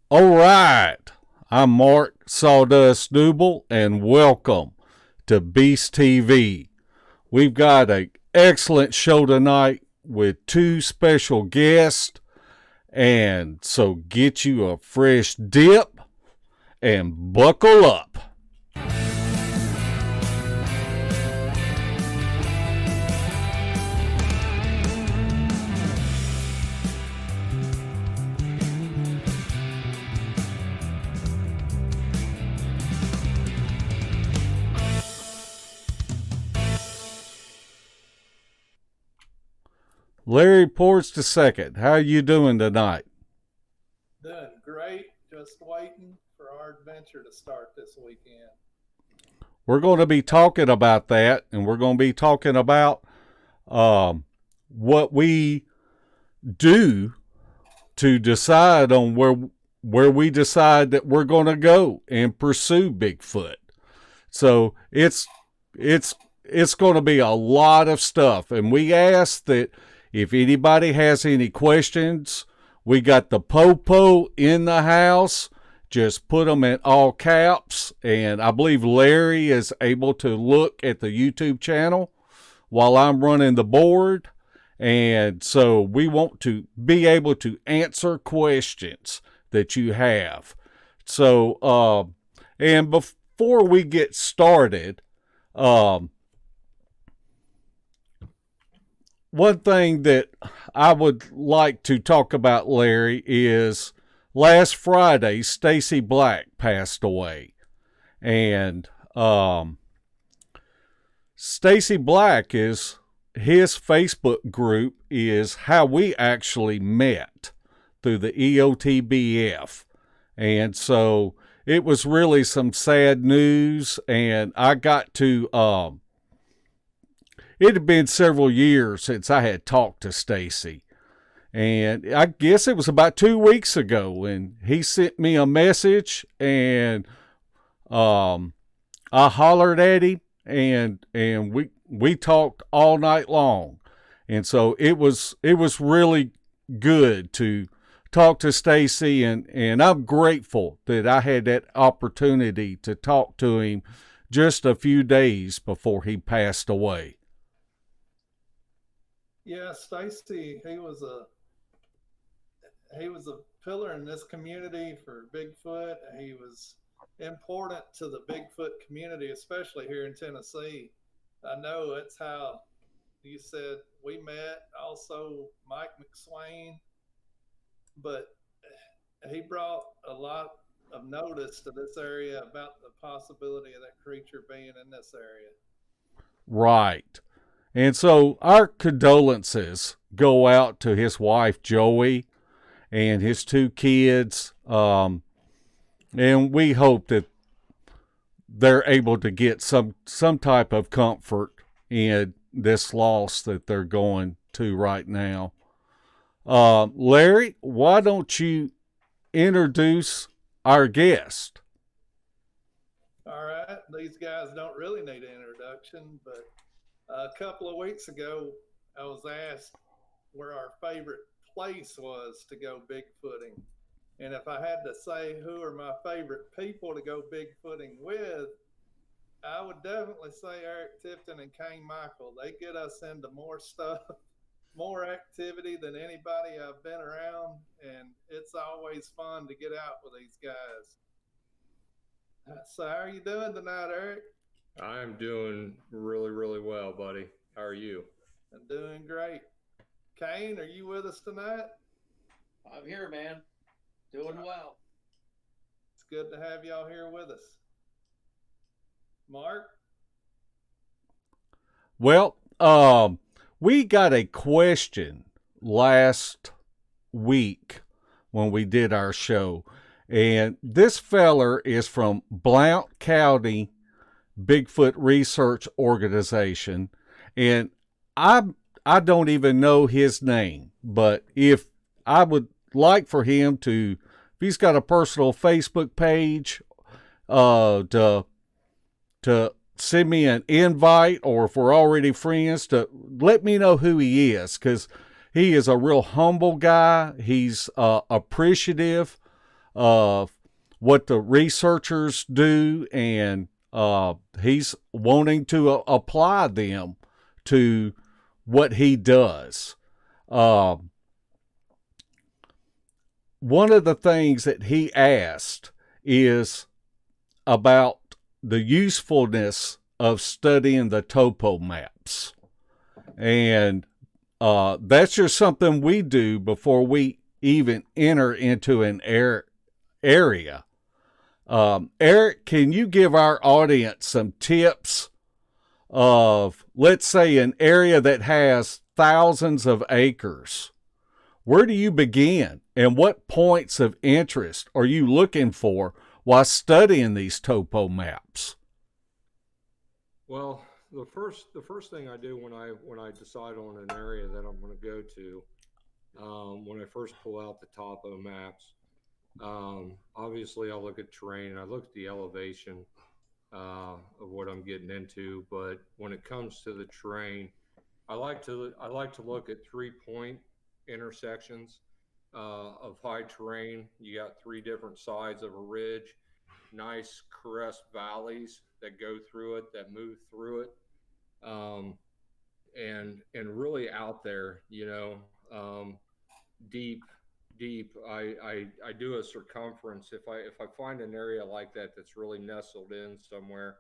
All right. I'm Mark Sawdust Newbill, and welcome to Beast TV. We've got an excellent show tonight with two special guests, and so get you a fresh dip and buckle up. Larry Porch II, how you doing tonight? Doing great. Just waiting for our adventure to start this weekend. We're going to be talking about that, and we're going to be talking about what we do to decide on where we decide that we're going to go and pursue Bigfoot. So it's going to be a lot of stuff, and we ask that if anybody has any questions, we got the Popo in the house. Just put them in all caps, and I believe Larry is able to look at the YouTube channel while I'm running the board. And so we want to be able to answer questions that you have. So, and before we get started, one thing that I would like to talk about, Larry, is last Friday, Stacy Black passed away. And Stacy Black is his Facebook group is how we actually met through the EOTBF. And so it was really some sad news, and I got to it had been several years since I had talked to Stacy. And I guess it was about 2 weeks ago, and he sent me a message, and I hollered at him, and we talked all night long. And so it was really good to talk to Stacy, and I'm grateful that I had that opportunity to talk to him just a few days before he passed away. Yeah, Stacy, he was a pillar in this community for Bigfoot. He was important to the Bigfoot community, especially here in Tennessee. I know it's how you said we met. Also, Mike McSwain, but he brought a lot of notice to this area about the possibility of that creature being in this area. Right. And so our condolences go out to his wife, Joey, and his two kids. And we hope that they're able to get some type of comfort in this loss that they're going to right now. Larry, why don't you introduce our guest? All right, these guys don't really need an introduction, but a couple of weeks ago, I was asked where our favorite place was to go Bigfooting. And if I had to say who are my favorite people to go Bigfooting with, I would definitely say Eric Tipton and Kain Michael. They get us into more stuff, more activity than anybody I've been around. And it's always fun to get out with these guys. So, how are you doing tonight, Eric? I'm doing really, really well, buddy. How are you? I'm doing great. Kain, are you with us tonight? I'm here, man. Doing well. It's good to have y'all here with us. Mark? Well, we got a question last week when we did our show. And this feller is from Blount County Bigfoot Research Organization. And I don't even know his name, but if I would like for him to, if he's got a personal Facebook page, to send me an invite, or if we're already friends, to let me know who he is, because he is a real humble guy. He's appreciative of what the researchers do, and he's wanting to apply them to what he does. One of the things that he asked is about the usefulness of studying the topo maps. And that's just something we do before we even enter into an area. Eric, can you give our audience some tips of, let's say, an area that has thousands of acres? Where do you begin, and what points of interest are you looking for while studying these topo maps? Well, the first thing I do when I decide on an area that I'm going to go to, when I first pull out the topo maps, obviously I look at terrain and I look at the elevation of what I'm getting into. But when it comes to the terrain, I like to look at 3-point intersections of high terrain. You got 3 different sides of a ridge, nice crest valleys that go through it, that move through it, and really out there, deep. I do a circumference. If I find an area like that that's really nestled in somewhere,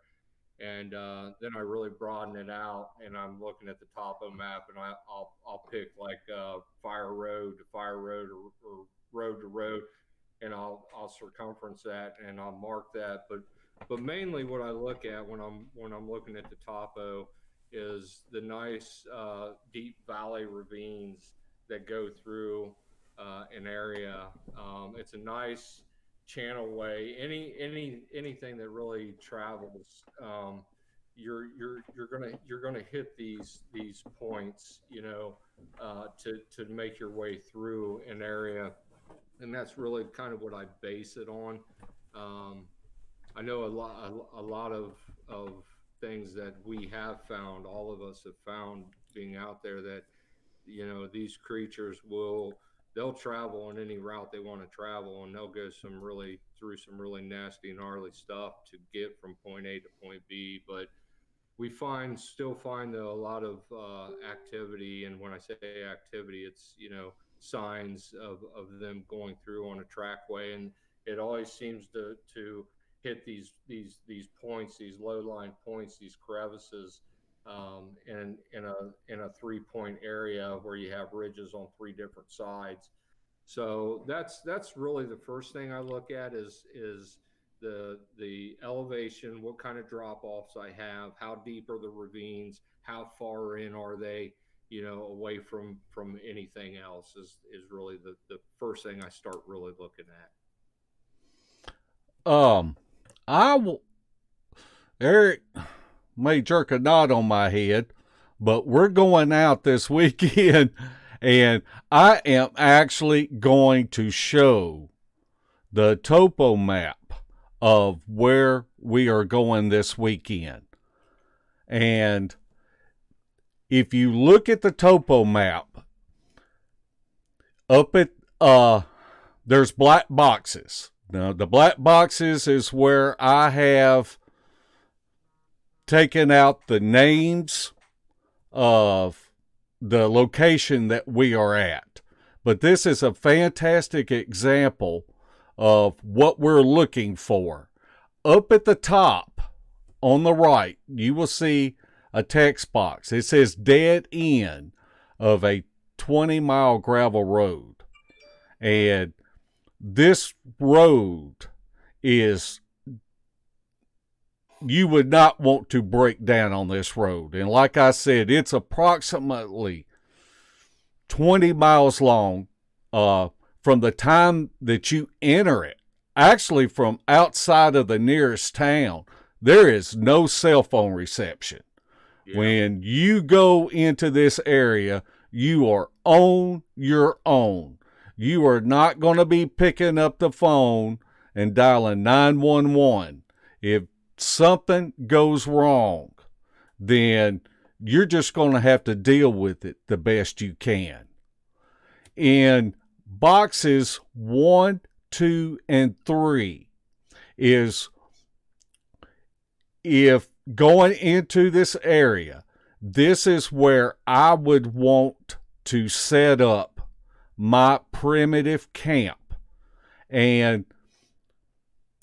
and then I really broaden it out, and I'm looking at the topo map, and I'll pick like fire road to fire road, or road to road, and I'll circumference that, and I'll mark that. But mainly what I look at when I'm looking at the topo is the nice deep valley ravines that go through an area. It's a nice channel way. Anything that really travels, you're gonna hit these points, to make your way through an area, and that's really kind of what I base it on. I know a lot of things that we have found, all of us have found being out there, that these creatures they'll travel on any route they want to travel, and they'll go through some really nasty, gnarly stuff to get from point A to point B. But we still find a lot of activity, and when I say activity, it's signs of them going through on a trackway, and it always seems to hit these points, these low-lying points, these crevices, in a 3-point area where you have ridges on 3 different sides. So that's really the first thing I look at is the elevation, what kind of drop-offs I have, how deep are the ravines, how far in are they, away from anything else is really the first thing I start really looking at. Eric may jerk a knot on my head, but we're going out this weekend, and I am actually going to show the topo map of where we are going this weekend. And if you look at the topo map, up at there's black boxes. Now, the black boxes is where I have taken out the names of the location that we are at. But this is a fantastic example of what we're looking for. Up at the top on the right, you will see a text box. It says dead end of a 20-mile gravel road. And this road is, you would not want to break down on this road. And like I said, it's approximately 20 miles long from the time that you enter it. Actually, from outside of the nearest town, there is no cell phone reception. Yeah. When you go into this area, you are on your own. You are not going to be picking up the phone and dialing 911. If something goes wrong, then you're just going to have to deal with it the best you can. In boxes 1, 2, and 3 is if going into this area, this is where I would want to set up my primitive camp. And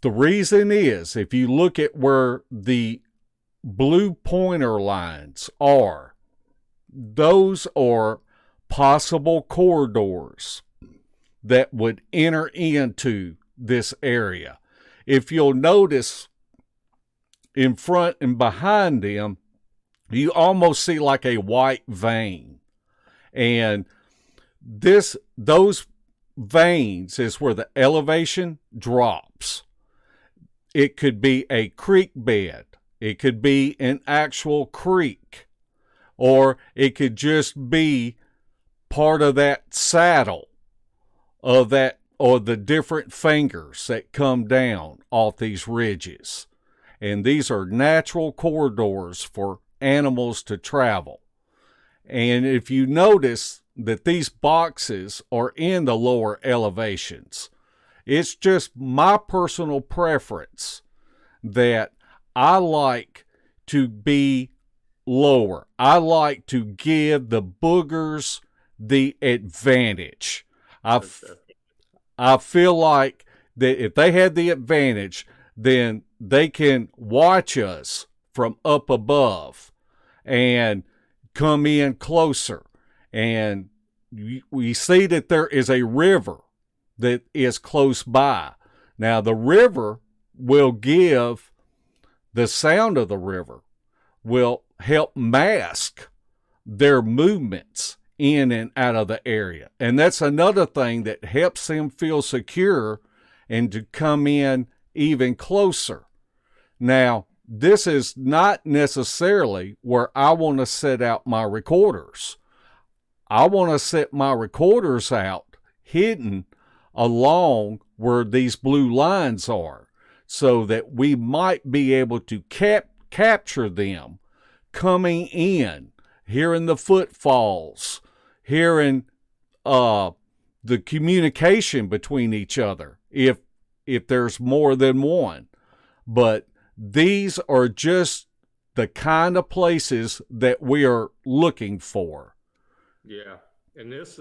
the reason is, if you look at where the blue pointer lines are, those are possible corridors that would enter into this area. If you'll notice, in front and behind them, you almost see like a white vein. And those veins is where the elevation drops. It could be a creek bed. It could be an actual creek. Or it could just be part of that saddle of that, or the different fingers that come down off these ridges. And these are natural corridors for animals to travel. And if you notice that these boxes are in the lower elevations, it's just my personal preference that I like to be lower. I like to give the boogers the advantage. I feel like that if they had the advantage, then they can watch us from up above and come in closer. And we see that there is a river that is close by. Now, the river will give, the sound of the river will help mask their movements in and out of the area. And that's another thing that helps them feel secure and to come in even closer. Now, this is not necessarily where I want to set out my recorders. I want to set my recorders out hidden along where these blue lines are, so that we might be able to capture them coming in, hearing the footfalls, hearing the communication between each other, if there's more than one. But these are just the kind of places that we are looking for. Yeah, and this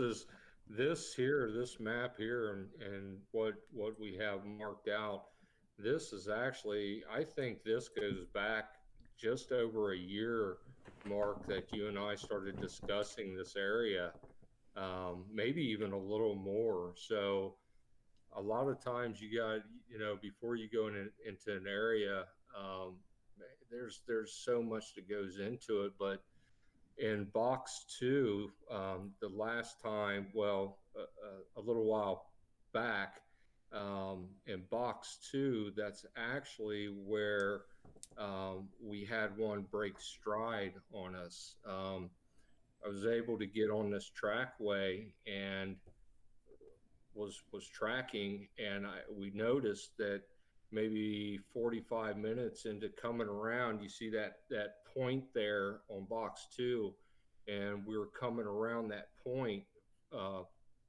map here, and what we have marked out. This is actually, I think this goes back just over a year, Mark, that you and I started discussing this area, maybe even a little more. So a lot of times you got, before you go into an area, there's so much that goes into it. But in box 2, the last time, a little while back, in box 2, that's actually where we had one break stride on us. I was able to get on this trackway and was tracking, and we noticed that maybe 45 minutes into coming around, you see that point there on box 2, and we were coming around that point,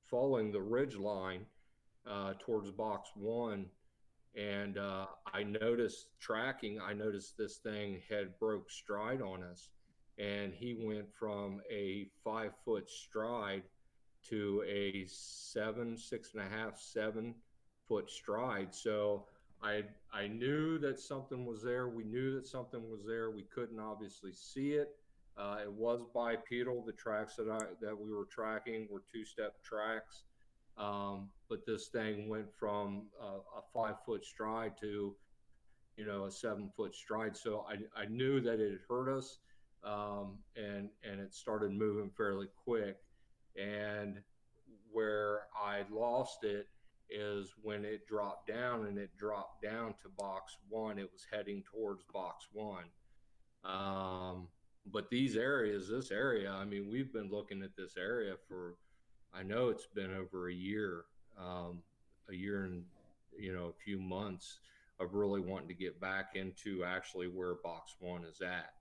following the ridge line towards box 1. And I noticed this thing had broke stride on us, and he went from a 5-foot stride to a 6.5, 7-foot stride. So I knew that something was there. We knew that something was there. We couldn't obviously see it. It was bipedal. The tracks that we were tracking were 2-step tracks. But this thing went from a 5-foot stride to, a 7-foot stride. So I knew that it had hurt us, and it started moving fairly quick. And where I lost it is when it dropped down, and it dropped down to box 1. It was heading towards box 1. But this area, I mean, we've been looking at this area for, I know it's been over a year and, a few months of really wanting to get back into actually where box 1 is at.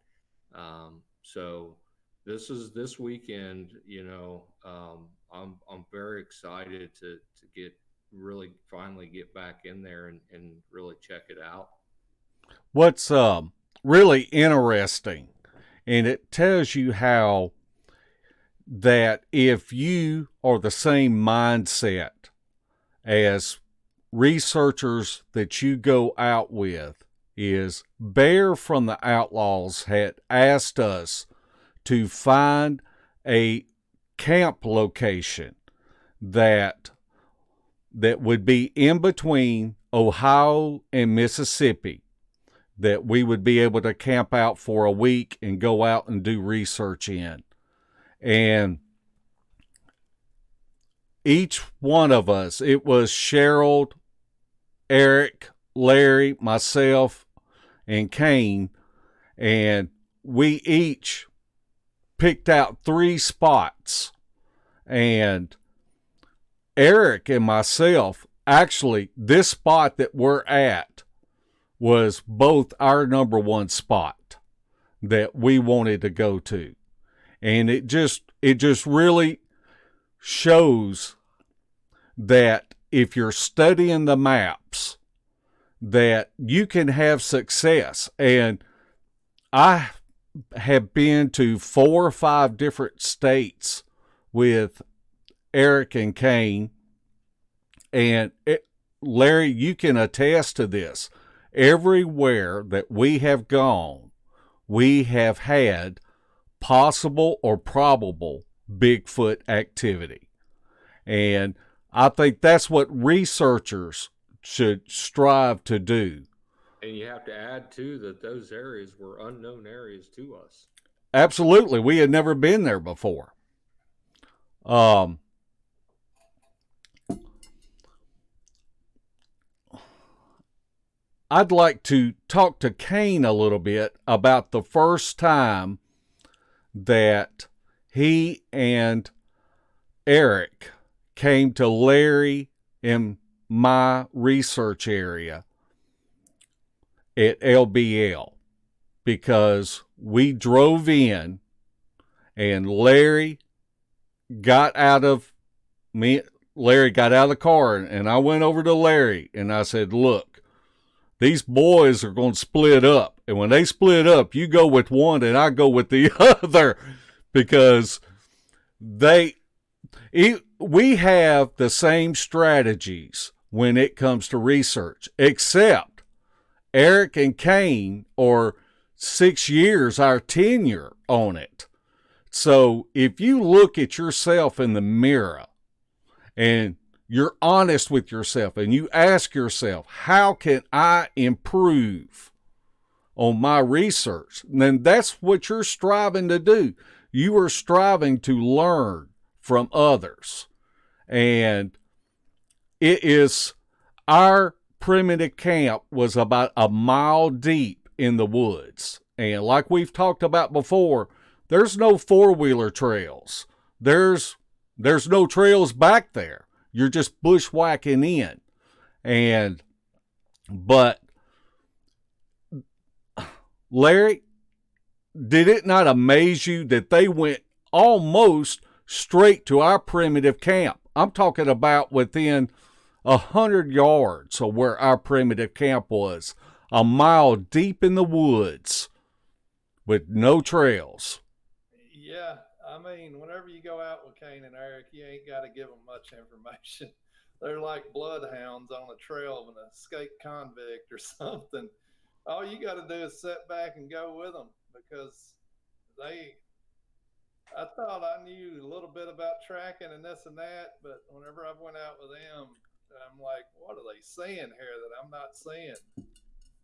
So this weekend, I'm very excited to get really finally get back in there and really check it out. What's really interesting, and it tells you how that if you are the same mindset as researchers that you go out with, is Bear from the Outlaws had asked us to find a camp location that would be in between Ohio and Mississippi, that we would be able to camp out for a week and go out and do research in. And each one of us, it was Cheryl, Eric, Larry, myself, and Kain, and we each picked out 3 spots. And Eric and myself, actually, this spot that we're at was both our number 1 spot that we wanted to go to. And it just really shows that if you're studying the maps, that you can have success. And I have been to 4 or 5 different states with Eric and Kain, and Larry, you can attest to this. Everywhere that we have gone, we have had possible or probable Bigfoot activity. And I think that's what researchers should strive to do. And you have to add, too, that those areas were unknown areas to us. Absolutely. We had never been there before. I'd like to talk to Kain a little bit about the first time that he and Eric came to Larry in my research area at LBL, because we drove in and Larry got out of the car, and I went over to Larry and I said, look, these boys are going to split up. And when they split up, you go with one and I go with the other, because we have the same strategies when it comes to research, except Eric and Kain are 6 years our tenure on it. So if you look at yourself in the mirror and you're honest with yourself and you ask yourself, how can I improve on my research? Then that's what you're striving to do. You are striving to learn from others. And it is, our primitive camp was about a mile deep in the woods. And like we've talked about before, there's no 4-wheeler trails. There's no trails back there. You're just bushwhacking in. But Larry, did it not amaze you that they went almost straight to our primitive camp? I'm talking about within 100 yards of where our primitive camp was, a mile deep in the woods with no trails. Yeah, I mean, whenever you go out with Kain and Eric, you ain't got to give them much information. They're like bloodhounds on the trail of an escaped convict or something. All you got to do is sit back and go with them, because I thought I knew a little bit about tracking and this and that, but whenever I went out with them, I'm like, what are they seeing here that I'm not seeing?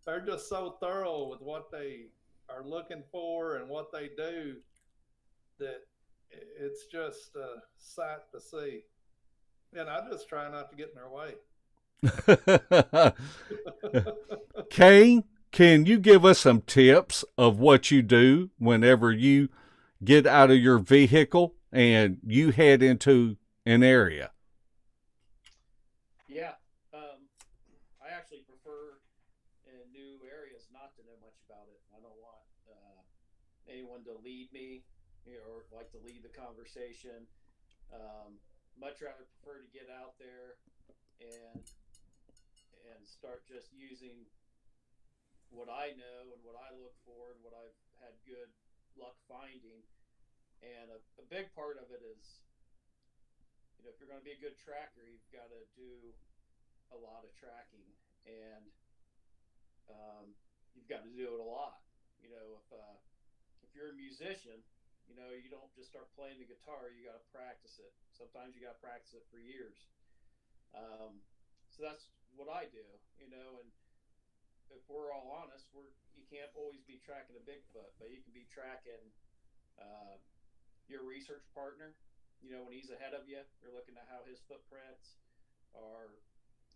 They're just so thorough with what they are looking for and what they do that it's just a sight to see. And I just try not to get in their way. Kain, can you give us some tips of what you do whenever you get out of your vehicle and you head into an area? Yeah. I actually prefer in new areas not to know much about it. I don't want anyone to lead me, or like to lead the conversation. Much rather prefer to get out there, and start just using what I know and what I look for and what I've had good luck finding. And a big part of it is, if you're going to be a good tracker, you've got to do a lot of tracking, and you've got to do it a lot. If you're a musician, you don't just start playing the guitar. You got to practice it. Sometimes you got to practice it for years. So that's what I do, and if we're all honest, you can't always be tracking a Bigfoot, but you can be tracking your research partner. When he's ahead of you, you're looking at how his footprints are,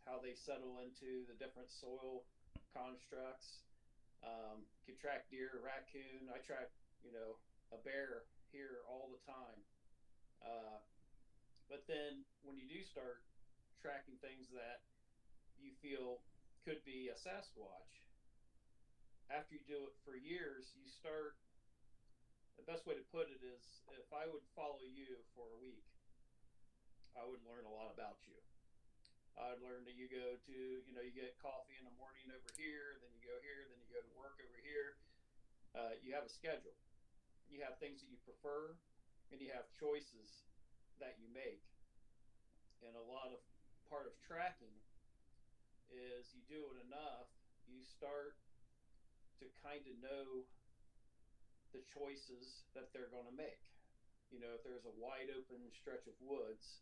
how they settle into the different soil constructs. Can track deer, raccoon. I track, a bear here all the time. But then when you do start tracking things that you feel could be a Sasquatch, after you do it for years, the best way to put it is, if I would follow you for a week, I would learn a lot about you. I'd learn that you go to, you get coffee in the morning over here, then you go here, then you go to work over here. You have a schedule. You have things that you prefer, and you have choices that you make. And a lot of part of tracking is, you do it enough, you start to kind of know the choices that they're going to make. If there's a wide open stretch of woods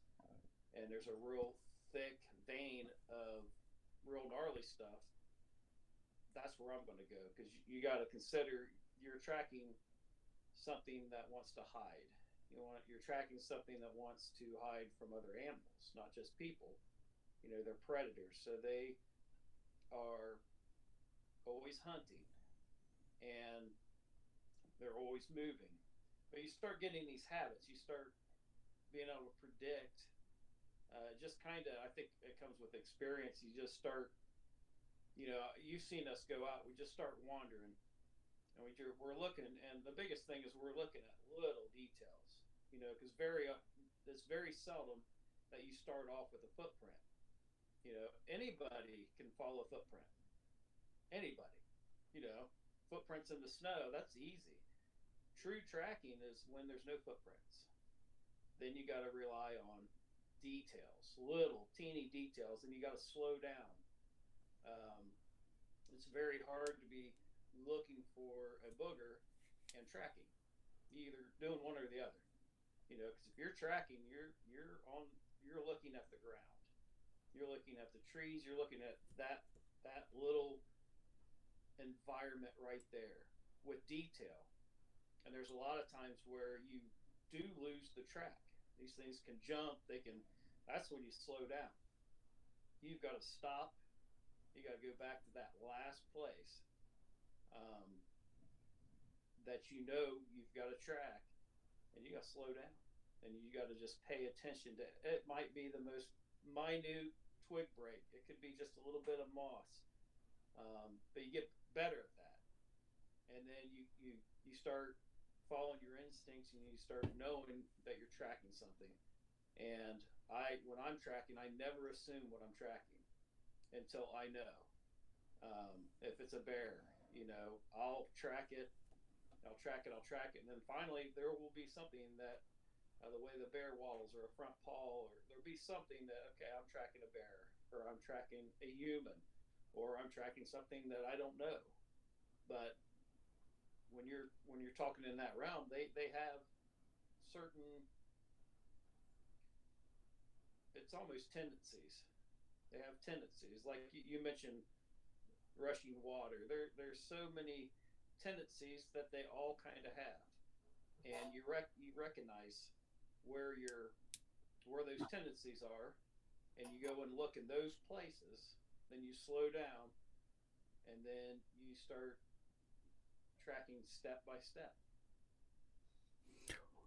and there's a real thick vein of real gnarly stuff, that's where I'm going to go, because you got to consider you're tracking something that wants to hide. You're tracking something that wants to hide from other animals, not just people. They're predators, so they are always hunting and they're always moving. But you start getting these habits, you start being able to predict. Just kind of, I think it comes with experience. You just start, you've seen us go out, we just start wandering, and we're looking, and the biggest thing is we're looking at little details, because it's very seldom that you start off with a footprint. Anybody can follow a footprint. Anybody, footprints in the snow, that's easy. True tracking is when there's no footprints. Then you got to rely on details, little teeny details, and you got to slow down. It's very hard to be looking for a booger and tracking. You're either doing one or the other, because if you're tracking, you're looking at the ground, you're looking at the trees, you're looking at that little environment right there with detail. And there's a lot of times where you do lose the track. These things can jump, that's when you slow down. You've got to stop. You got to go back to that last place that you've got to track, and you got to slow down, and you got to just pay attention to it. It might be the most minute twig break. It could be just a little bit of moss, but you get better at that, and then you start following your instincts, and you start knowing that you're tracking something. And when I'm tracking, I never assume what I'm tracking until I know. If it's a bear, I'll track it, and then finally there will be something that, the way the bear waddles, or a front paw, or there'll be something that, okay, I'm tracking a bear, or I'm tracking a human, or I'm tracking something that I don't know. But when you're talking in that realm, they have certain, it's almost tendencies. They have tendencies, like you mentioned, rushing water. There's so many tendencies that they all kind of have, and you recognize where those tendencies are, and you go and look in those places. Then you slow down, and then you start tracking step by step.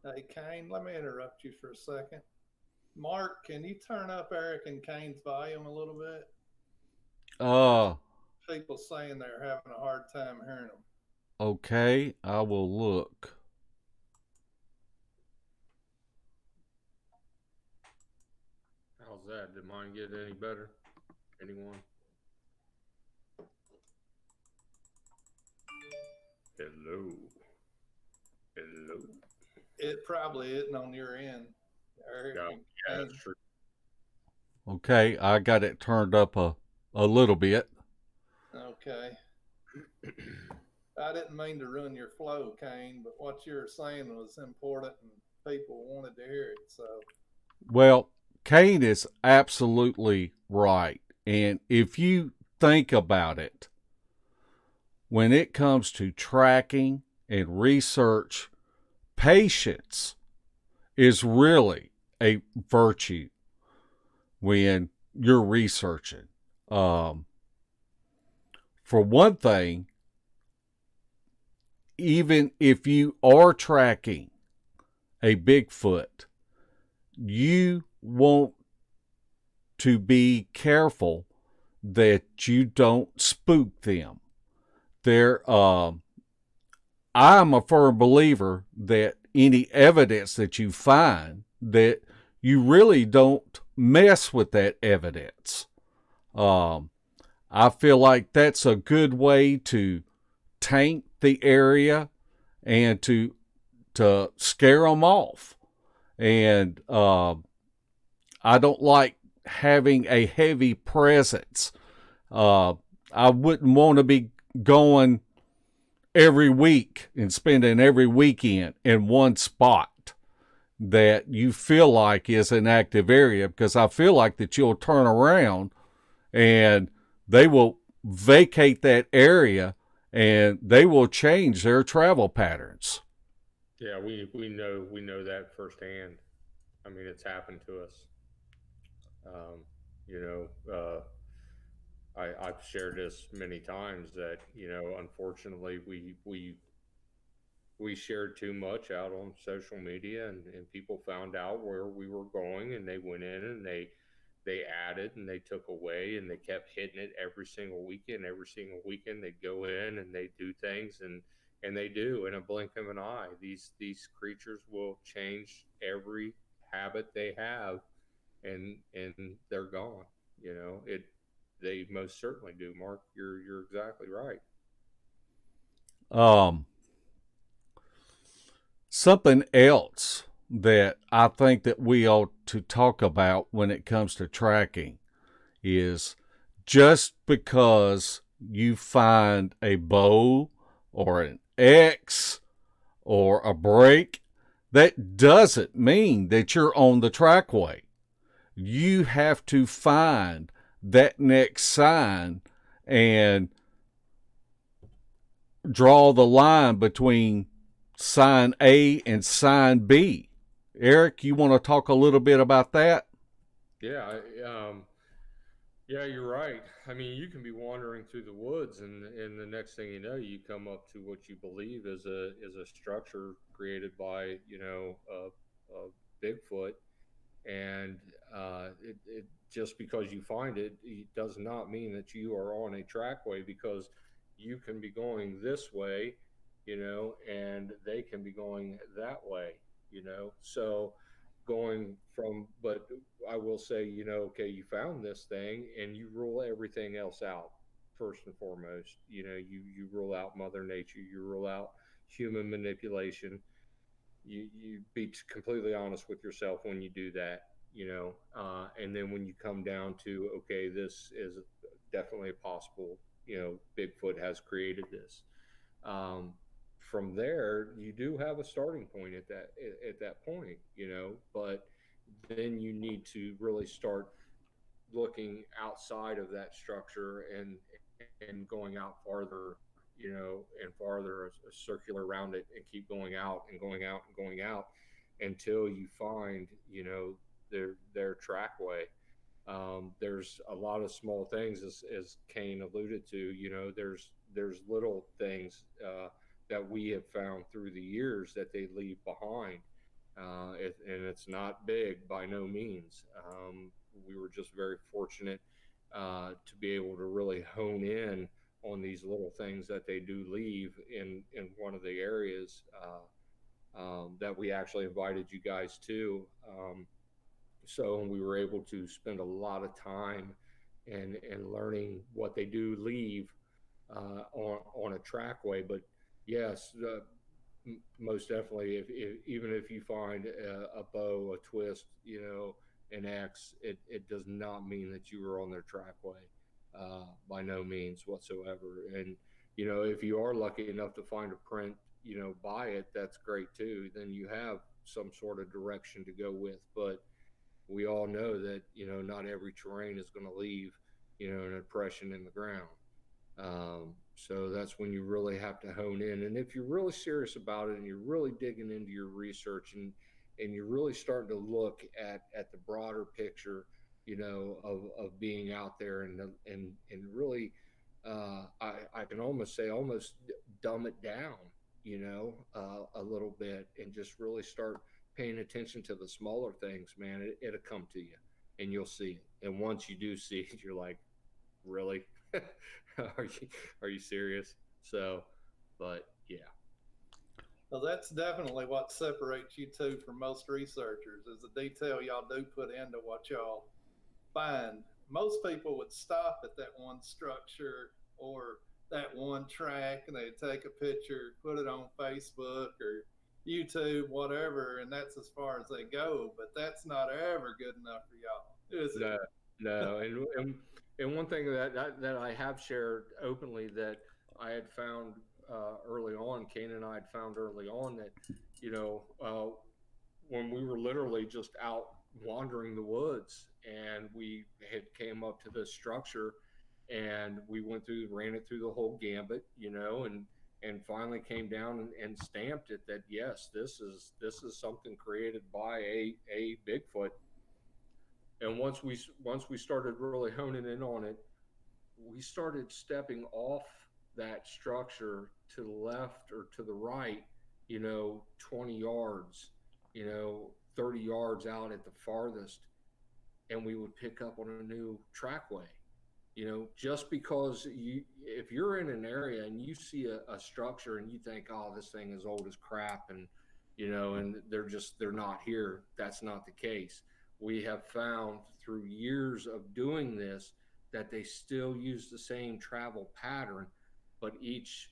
Hey, Kain, let me interrupt you for a second. Mark, can you turn up Eric and Kain's volume a little bit? People saying they're having a hard time hearing them. Okay, I will look. How's that? Did mine get any better? Anyone? Hello. Hello. It probably isn't on your end, Eric. Yeah, and yeah, Kain. that's true. Okay, I got it turned up a little bit. Okay. I didn't mean to ruin your flow, Kain, but what you were saying was important and people wanted to hear it. So, Well, Kain is absolutely right. And if you think about it, when it comes to tracking and research, patience is really a virtue when you're researching. Um, for one thing, even if you are tracking a Bigfoot, you want to be careful that you don't spook them. I'm a firm believer that any evidence that you find, that you really don't mess with that evidence. Um, I feel like that's a good way to taint the area and to scare them off. And I don't like having a heavy presence. Uh, I wouldn't want to be going every week and spending every weekend in one spot that you feel like is an active area, because I feel like that you'll turn around and they will vacate that area and they will change their travel patterns. Yeah, we know that firsthand. I mean, it's happened to us. Um, you know, I've shared this many times that unfortunately, we shared too much out on social media, and people found out where we were going, and they went in and they added and they took away, and they kept hitting it every single weekend. Every single weekend they'd go in and they do things, and they do in a blink of an eye. These creatures will change every habit they have, and they're gone. It they most certainly do. Mark, you're exactly right. Um, Something else that I think that we ought to talk about when it comes to tracking is, just because you find a bow or an X or a break, that doesn't mean that you're on the trackway. You have to find that next sign and draw the line between sign A and sign B. Eric, you want to talk a little bit about that? Yeah, yeah, you're right. I mean, you can be wandering through the woods, and the next thing you know, you come up to what you believe is a structure created by a Bigfoot, and it just because you find it, it does not mean that you are on a trackway, because you can be going this way, and they can be going that way, so going from, but I will say, okay, you found this thing and you rule everything else out first and foremost. You rule out Mother Nature, you rule out human manipulation. You be completely honest with yourself when you do that, and then when you come down to, okay, this is definitely a possible, Bigfoot has created this. um, from there, you do have a starting point at that point, but then you need to really start looking outside of that structure, and going out farther, and farther, a circular around it, and keep going out and going out and going out until you find, their trackway. There's a lot of small things, as Kain alluded to. There's little things that we have found through the years that they leave behind, and it's not big by no means. We were just very fortunate to be able to really hone in on these little things that they do leave in one of the areas that we actually invited you guys to. So we were able to spend a lot of time and learning what they do leave on a trackway. But yes, most definitely, if even if you find a bow, a twist, an X, it does not mean that you were on their trackway, by no means whatsoever. And if you are lucky enough to find a print, by it, that's great too. Then you have some sort of direction to go with. But we all know that not every terrain is going to leave an impression in the ground. So that's when you really have to hone in. And if you're really serious about it and you're really digging into your research and you're really starting to look at the broader picture, of being out there and really, I can almost say almost dumb it down, a little bit, and just really start paying attention to the smaller things, man, it'll come to you and you'll see it. And once you do see it, you're like, really? Are you serious? So, but yeah. Well, that's definitely what separates you two from most researchers is the detail y'all do put into what y'all find. Most people would stop at that one structure or that one track and they'd take a picture, put it on Facebook or YouTube, whatever, and that's as far as they go. But that's not ever good enough for y'all, is it? No, no. And one thing that I have shared openly that I had found early on, Kain and I had found early on that, when we were literally just out wandering the woods and we had came up to this structure and we ran it through the whole gambit, and finally came down and stamped it that yes, this is something created by a Bigfoot. And once we started really honing in on it, we started stepping off that structure to the left or to the right, 20 yards, 30 yards out at the farthest, and we would pick up on a new trackway. Just because if you're in an area and you see a structure and you think, oh, this thing is old as crap, and they're not here, that's not the case. We have found through years of doing this that they still use the same travel pattern, but each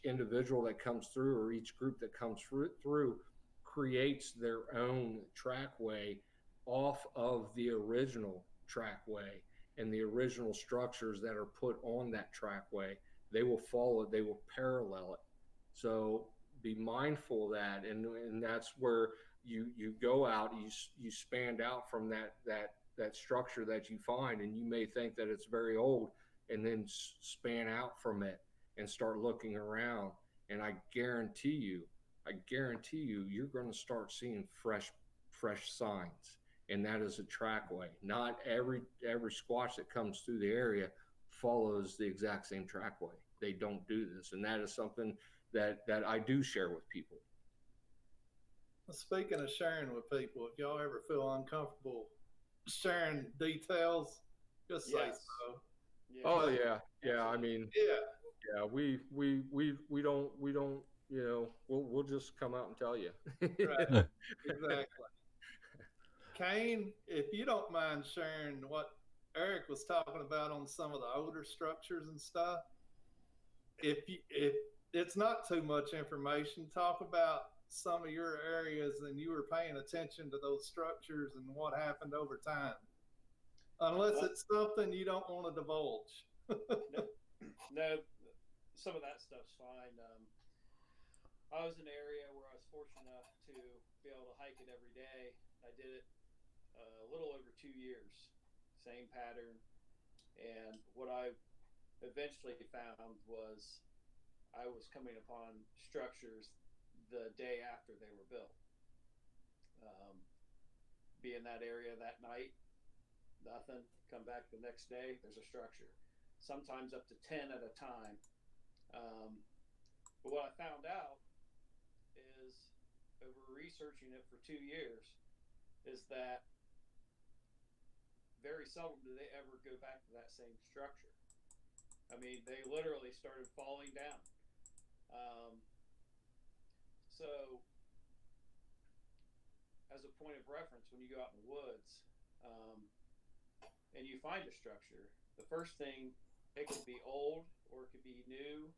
individual that comes through or each group that comes through creates their own trackway off of the original trackway, and the original structures that are put on that trackway, they will follow it, they will parallel it. So be mindful of that, and that's where you go out, you span out from that structure that you find, and you may think that it's very old, and then span out from it and start looking around, and I guarantee you, you're going to start seeing fresh signs, and that is a trackway. Not every squatch that comes through the area follows the exact same trackway. They don't do this, and that is something that I do share with people. Speaking of sharing with people, if y'all ever feel uncomfortable sharing details, just say Yes. so. Yeah. Oh yeah. I mean, Yeah, yeah, we don't we'll just come out and tell you. right. Exactly. Kain, if you don't mind sharing what Eric was talking about on some of the older structures and stuff, if it's not too much information, talk about some of your areas and you were paying attention to those structures and what happened over time. Unless it's something you don't want to divulge. No, some of that stuff's fine. I was in an area where I was fortunate enough to be able to hike it every day. I did it a little over 2 years, same pattern. And what I eventually found was I was coming upon structures the day after they were built. Be in that area that night, nothing. Come back the next day, there's a structure. Sometimes up to 10 at a time. But what I found out is, over researching it for 2 years, is that very seldom do they ever go back to that same structure. I mean, they literally started falling down. So as a point of reference when you go out in the woods, um, and you find a structure. The first thing, it could be old or it could be new.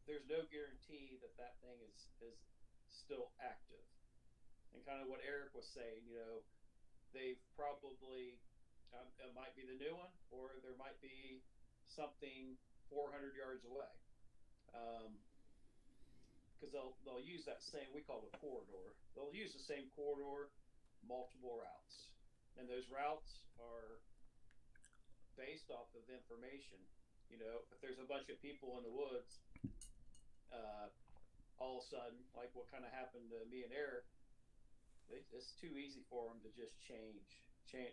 There's no guarantee that that thing is still active. And kind of what Eric was saying, they've probably it might be the new one, or there might be something 400 yards away. Because they'll use that same, we call it a corridor. They'll use the same corridor, multiple routes, and those routes are based off of information. If there's a bunch of people in the woods, uh, all of a sudden, like what kind of happened to me and Eric, it's too easy for them to just change.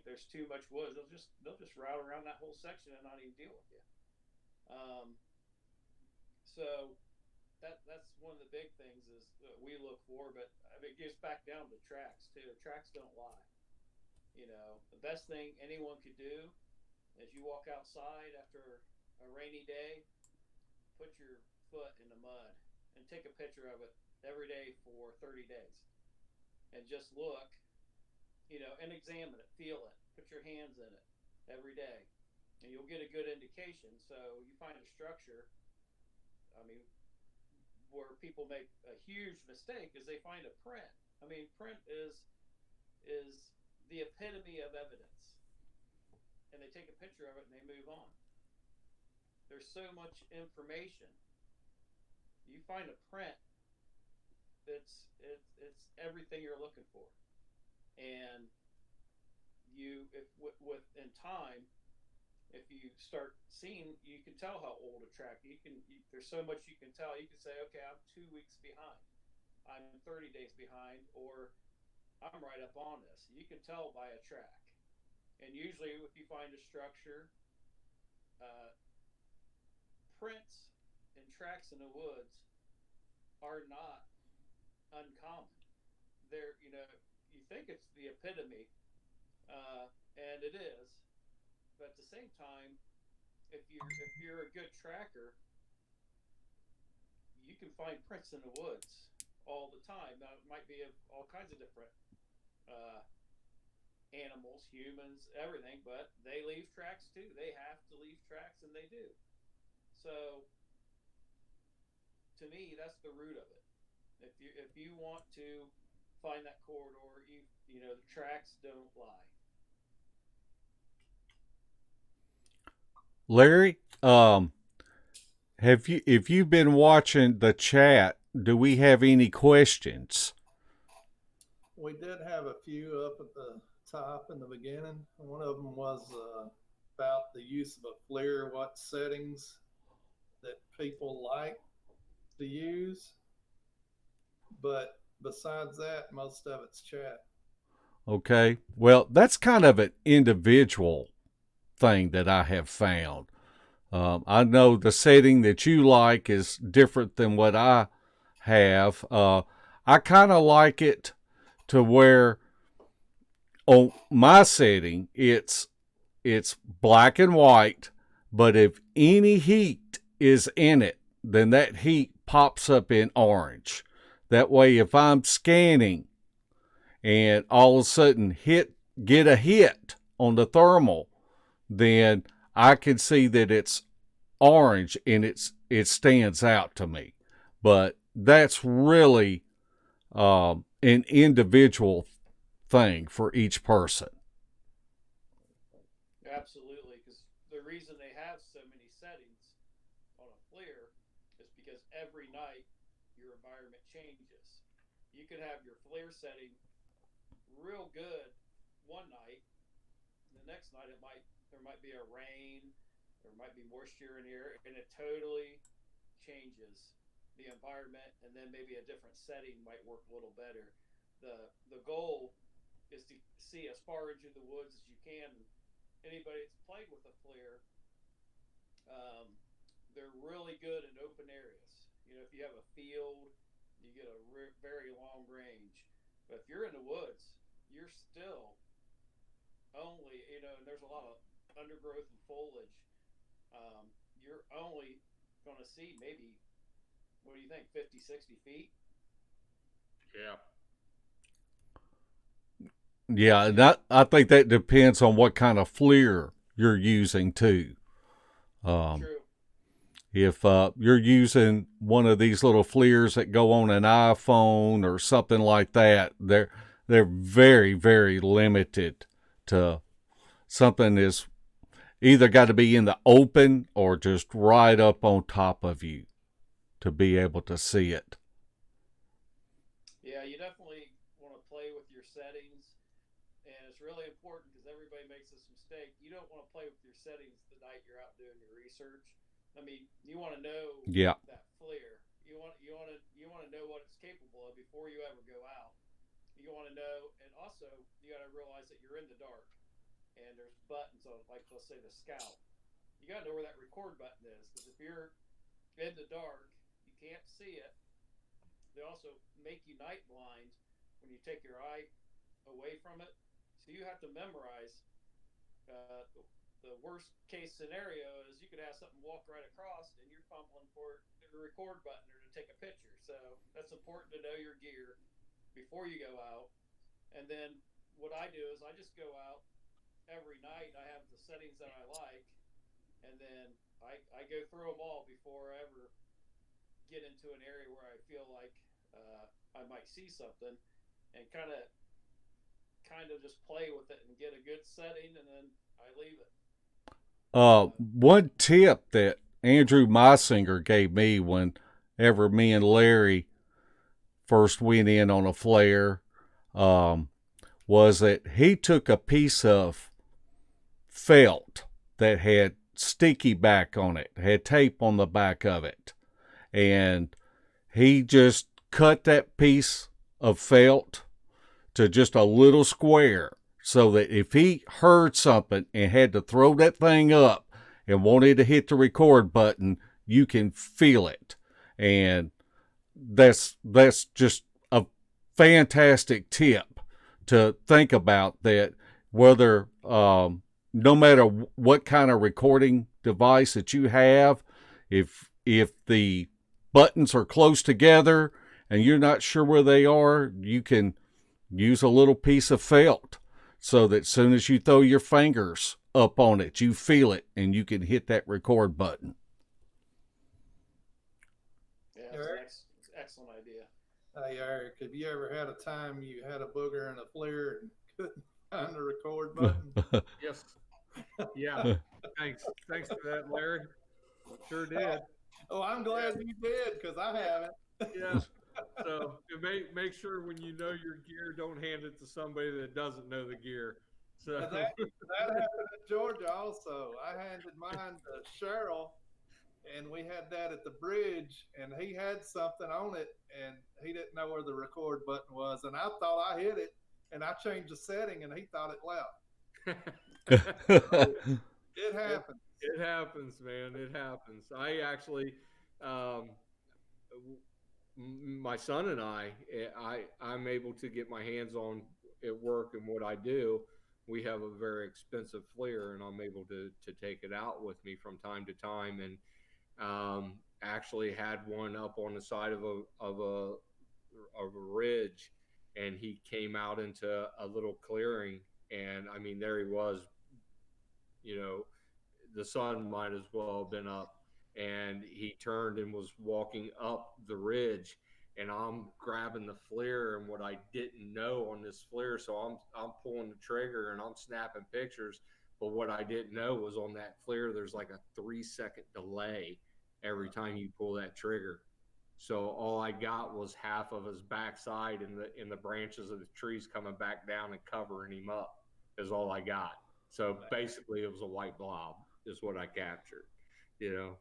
There's too much woods. They'll just route around that whole section and not even deal with you. So that's one of the big things is that we look for. But I mean, it gets back down to tracks too. Tracks don't lie. The best thing anyone could do is you walk outside after a rainy day, put your foot in the mud and take a picture of it every day for 30 days and just look, and examine it, feel it, put your hands in it every day, and you'll get a good indication. So you find a structure. I mean, where people make a huge mistake is they find a print. I mean, print is the epitome of evidence, and they take a picture of it and they move on. There's so much information. You find a print, it's everything you're looking for, and if with in time, if you start seeing, you can tell how old a track. There's so much you can tell. You can say, okay, I'm 2 weeks behind, I'm 30 days behind, or I'm right up on this. You can tell by a track. And usually, if you find a structure, uh, prints and tracks in the woods are not uncommon. You think it's the epitome, and it is, but at the same time, if you're a good tracker, you can find prints in the woods all the time. Now, it might be of all kinds of different uh, animals, humans, everything, but they leave tracks too. They have to leave tracks, and they do. So, to me, that's the root of it. If you want to find that corridor, the tracks don't lie. Larry, if you've been watching the chat, do we have any questions? We did have a few up at the top in the beginning. One of them was about the use of a FLIR, what settings that people like to use. But besides that, most of it's chat. Okay. Well, that's kind of an individual thing that I have found. I know the setting that you like is different than what I have. I kind of like it to where on my setting it's black and white, but if any heat is in it, then that heat pops up in orange. That way, if I'm scanning and all of a sudden get a hit on the thermal, then I can see that it's orange and it stands out to me. But that's really an individual thing for each person. Absolutely, because the reason they have so many settings on a FLIR is because every night your environment changes. You could have your FLIR setting real good one night, and the next night there might be a rain, there might be moisture in here, and it totally changes the environment. And then maybe a different setting might work a little better. The goal is to see as far into the woods as you can. Anybody that's played with a FLIR, they're really good in open areas. If you have a field, you get a very long range. But if you're in the woods, you're still only, and there's a lot of undergrowth and foliage. You're only going to see maybe, what do you think, 50, 60 feet? Yeah. Yeah, I think that depends on what kind of FLIR you're using too. Um, True. if you're using one of these little FLIRs that go on an iPhone or something like that, they're very very limited to something that's either got to be in the open or just right up on top of you to be able to see it. Yeah, you definitely want to play with your settings, and it's really important because everybody makes this mistake. You don't want to play with your settings the night you're out doing your research. I mean, you want to know Yeah. that FLIR. You want to know what it's capable of before you ever go out. You want to know, and also you got to realize that you're in the dark, and there's buttons on, like let's say the Scout. You got to know where that record button is because if you're in the dark, you can't see it. They also make you night blind when you take your eye away from it. So you have to memorize. The worst case scenario is you could have something walk right across and you're fumbling for the record button or to take a picture. So that's important to know your gear before you go out. And then what I do is I just go out every night. I have the settings that I like, and then I go through them all before I ever get into an area where I feel like I might see something, and kind of just play with it and get a good setting, and then I leave it. One tip that Andrew Meisinger gave me whenever me and Larry first went in on a flare um, was that he took a piece of felt that had sticky back on it, had tape on the back of it, and he just cut that piece of felt to just a little square so that if he heard something and had to throw that thing up and wanted to hit the record button, you can feel it. And that's just a fantastic tip to think about, that whether no matter what kind of recording device that you have, if the buttons are close together and you're not sure where they are, you can use a little piece of felt so that as soon as you throw your fingers up on it, you feel it and you can hit that record button. Yeah, that's an excellent idea. Hey Eric, have you ever had a time you had a booger and a FLIR and couldn't find the record button? Yes. Yeah. Thanks for that, Larry. Sure did. Oh, I'm glad you did because I haven't. Yeah. So make sure when you know your gear, don't hand it to somebody that doesn't know the gear. So That happened in Georgia also. I handed mine to Cheryl, and we had that at the bridge, and he had something on it, and he didn't know where the record button was, and I thought I hit it, and I changed the setting, and he thought it left. It happened. it happens, man. It happens. I actually, um, my son and I'm able to get my hands on at work, and what I do, we have a very expensive FLIR, and I'm able to take it out with me from time to time, and actually had one up on the side of a ridge, and he came out into a little clearing, and I mean there he was, you know, the sun might as well have been up, and he turned and was walking up the ridge, and I'm grabbing the FLIR, and what I didn't know on this FLIR, so I'm pulling the trigger and I'm snapping pictures, but what I didn't know was on that FLIR there's like a 3-second delay every time you pull that trigger. So all I got was half of his backside in the branches of the trees coming back down and covering him up is all I got. So basically it was a white blob is what I captured.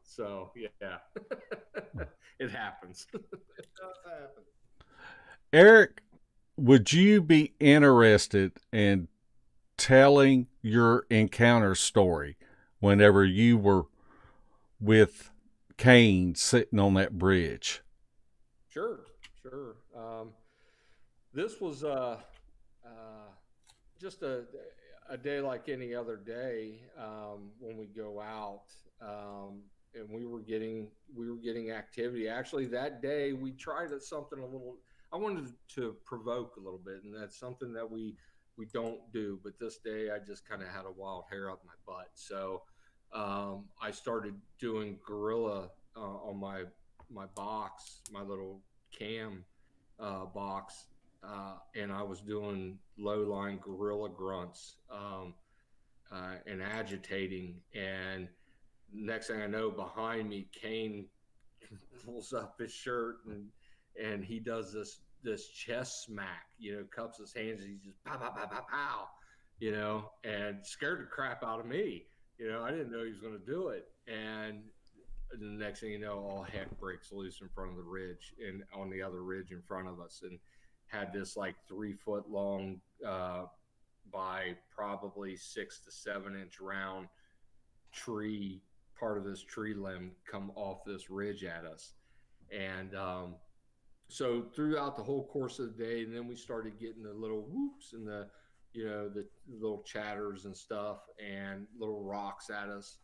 So yeah. It happens. It does happen. Eric, would you be interested in telling your encounter story whenever you were with Kain sitting on that bridge? Sure. This was just a day like any other day when we go out, and we were getting activity. Actually, that day we tried something a little. I wanted to provoke a little bit, and that's something that we we don't do. But this day, I just kind of had a wild hair up my butt. So I started doing gorilla on my box, my little cam box, and I was doing low line gorilla grunts and agitating. And next thing I know, behind me, Kain pulls up his shirt and he does this chest smack, cups his hands and he just pow pow pow pow pow, and scared the crap out of me. I didn't know he was going to do it, and the next thing you know, all heck breaks loose in front of the ridge and on the other ridge in front of us, and had this like 3 foot long by probably 6 to 7 inch round tree, part of this tree limb come off this ridge at us. And so throughout the whole course of the day, and then we started getting the little whoops and the little chatters and stuff and little rocks at us.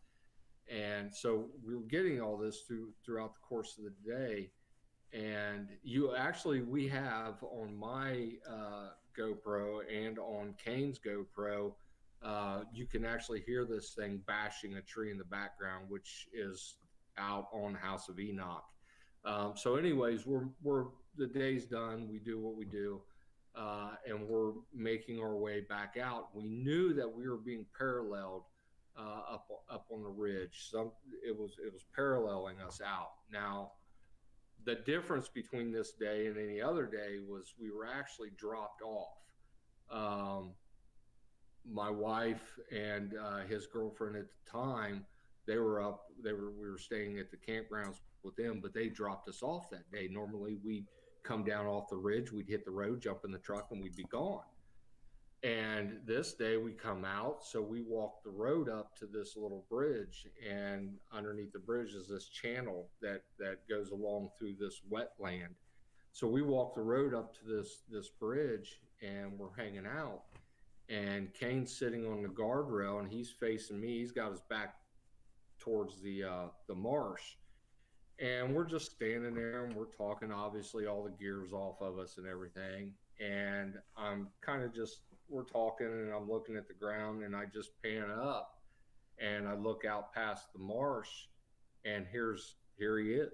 And so we were getting all this throughout the course of the day. And we have on my GoPro and on Kane's GoPro, you can actually hear this thing bashing a tree in the background, which is out on House of Enoch. So, anyways, we're the day's done. We do what we do, and we're making our way back out. We knew that we were being paralleled up on the ridge. It was paralleling us out. Now, the difference between this day and any other day was we were actually dropped off. My wife and his girlfriend at the time, they were up. We were staying at the campgrounds with them, but they dropped us off that day. Normally, we'd come down off the ridge, we'd hit the road, jump in the truck, and we'd be gone. And this day we come out, so we walk the road up to this little bridge, and underneath the bridge is this channel that goes along through this wetland. So we walk the road up to this bridge, and we're hanging out. And Kane's sitting on the guardrail, and he's facing me. He's got his back towards the marsh, and we're just standing there and we're talking. Obviously, all the gear's off of us and everything. And I'm kind of just, we're talking and I'm looking at the ground and I just pan up and I look out past the marsh and here he is.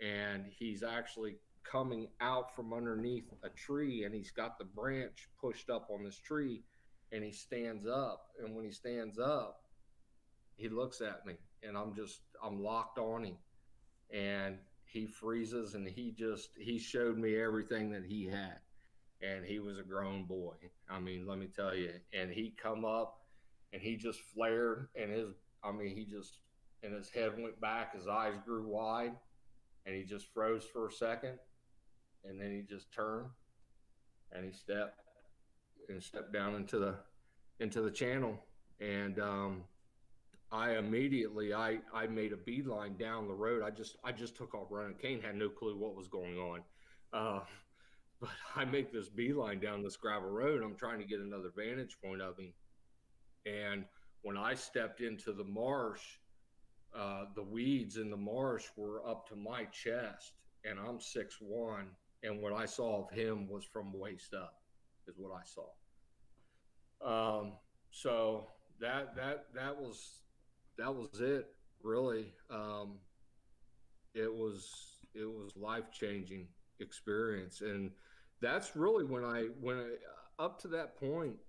And he's actually coming out from underneath a tree and he's got the branch pushed up on this tree and he stands up. And when he stands up, he looks at me and I'm locked on him. And he freezes and he showed me everything that he had. And he was a grown boy. I mean, let me tell you. And he come up and he just flared and his head went back, his eyes grew wide, and he just froze for a second. And then he just turned and he stepped down into the channel. And I immediately made a beeline down the road. I just took off running. Kain had no clue what was going on. But I make this beeline down this gravel road. I'm trying to get another vantage point of him. And when I stepped into the marsh, the weeds in the marsh were up to my chest, and I'm 6'1", and what I saw of him was from waist up, is what I saw. So that was it, really. It was life-changing experience, and that's really when I up to that point,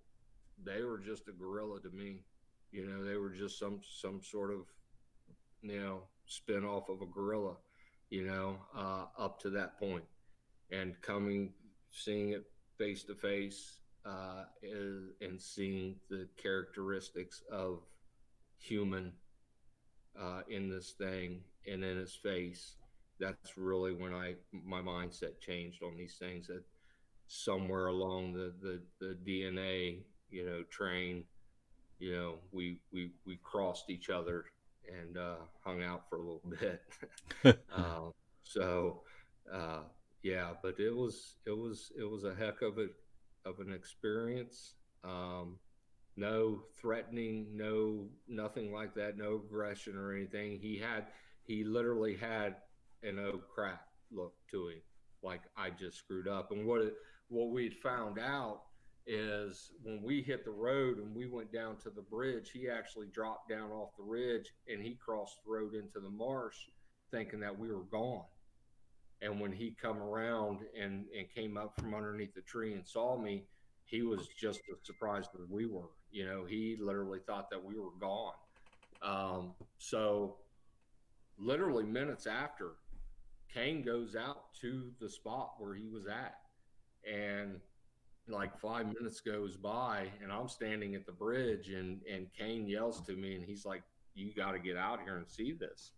they were just a gorilla to me. They were just some sort of spin off of a gorilla, up to that point. And seeing it face to face, and seeing the characteristics of human in this thing and in his face, that's really when my mindset changed on these things. That somewhere along the DNA train, we crossed each other and hung out for a little bit. So yeah, but it was a heck of an experience. No threatening, nothing like that, no aggression or anything. He literally had an oh crap look to him, like I just screwed up. And what we had found out is when we hit the road and we went down to the bridge, he actually dropped down off the ridge and he crossed the road into the marsh thinking that we were gone. And when he come around and came up from underneath the tree and saw me, he was just as surprised as we were. He literally thought that we were gone. So literally minutes after, Kain goes out to the spot where he was at. And like 5 minutes goes by and I'm standing at the bridge and Kain yells to me and he's like, you got to get out here and see this.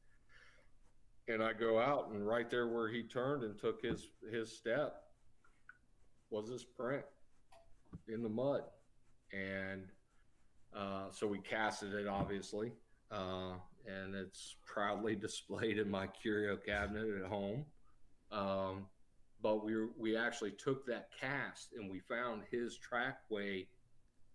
And I go out and right there where he turned and took his step was his print in the mud. And so we casted it, obviously, and it's proudly displayed in my curio cabinet at home. But we actually took that cast and we found his trackway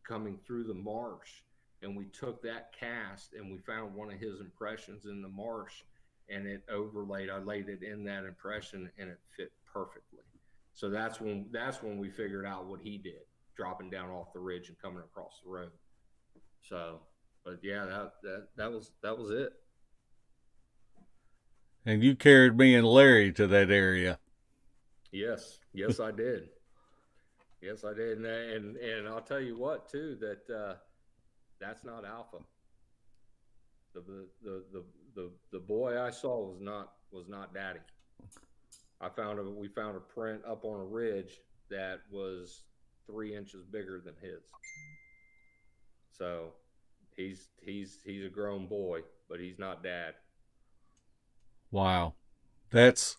coming through the marsh, and we took that cast and we found one of his impressions in the marsh, and it overlaid. I laid it in that impression, and it fit perfectly. So that's when we figured out what he did, dropping down off the ridge and coming across the road. So, but yeah, that was it. And you carried me and Larry to that area. Yes, I did. Yes, I did, and I'll tell you what too, that that's not Alpha. The boy I saw was not Daddy. We found a print up on a ridge that was 3 inches bigger than his. So he's a grown boy, but he's not Dad. Wow. That's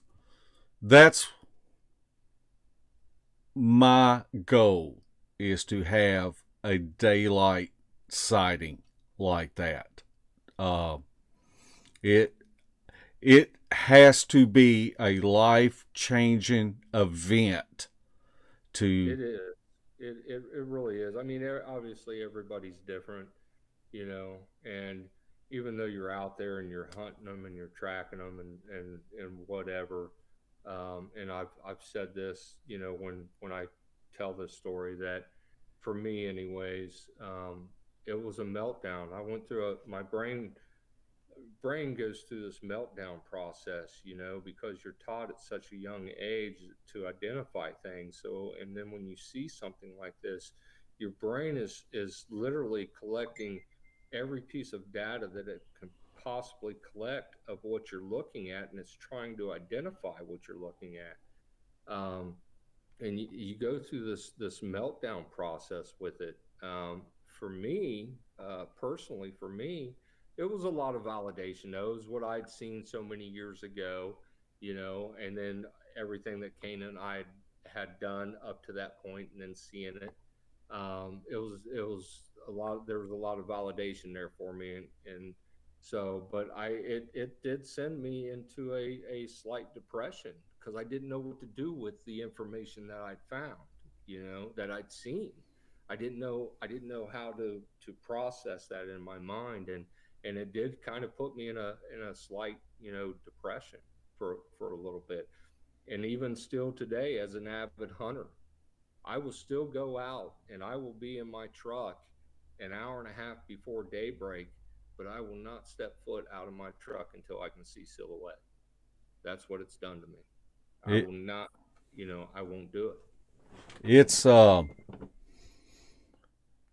my goal, is to have a daylight sighting like that. It has to be a life-changing event. It is. It really is. I mean, obviously everybody's different, and even though you're out there and you're hunting them and you're tracking them and whatever, and I've said this, when I tell this story, that for me anyways, it was a meltdown. I went through my brain goes through this meltdown process, because you're taught at such a young age to identify things. So, and then when you see something like this, your brain is literally collecting every piece of data that it can possibly collect of what you're looking at, and it's trying to identify what you're looking at. And you go through this meltdown process with it. For me, personally, it was a lot of validation. That was what I'd seen so many years ago, and then everything that Kain and I had done up to that point, and then seeing it. It was a lot. There was a lot of validation there for me, and so, but it did send me into a slight depression, because I didn't know what to do with the information that I'd found, that I'd seen. I didn't know how to process that in my mind, and it did kind of put me in a slight, depression for a little bit. And even still today, as an avid hunter, I will still go out and I will be in my truck an hour and a half before daybreak, but I will not step foot out of my truck until I can see silhouette. That's what it's done to me. I will not, I won't do it.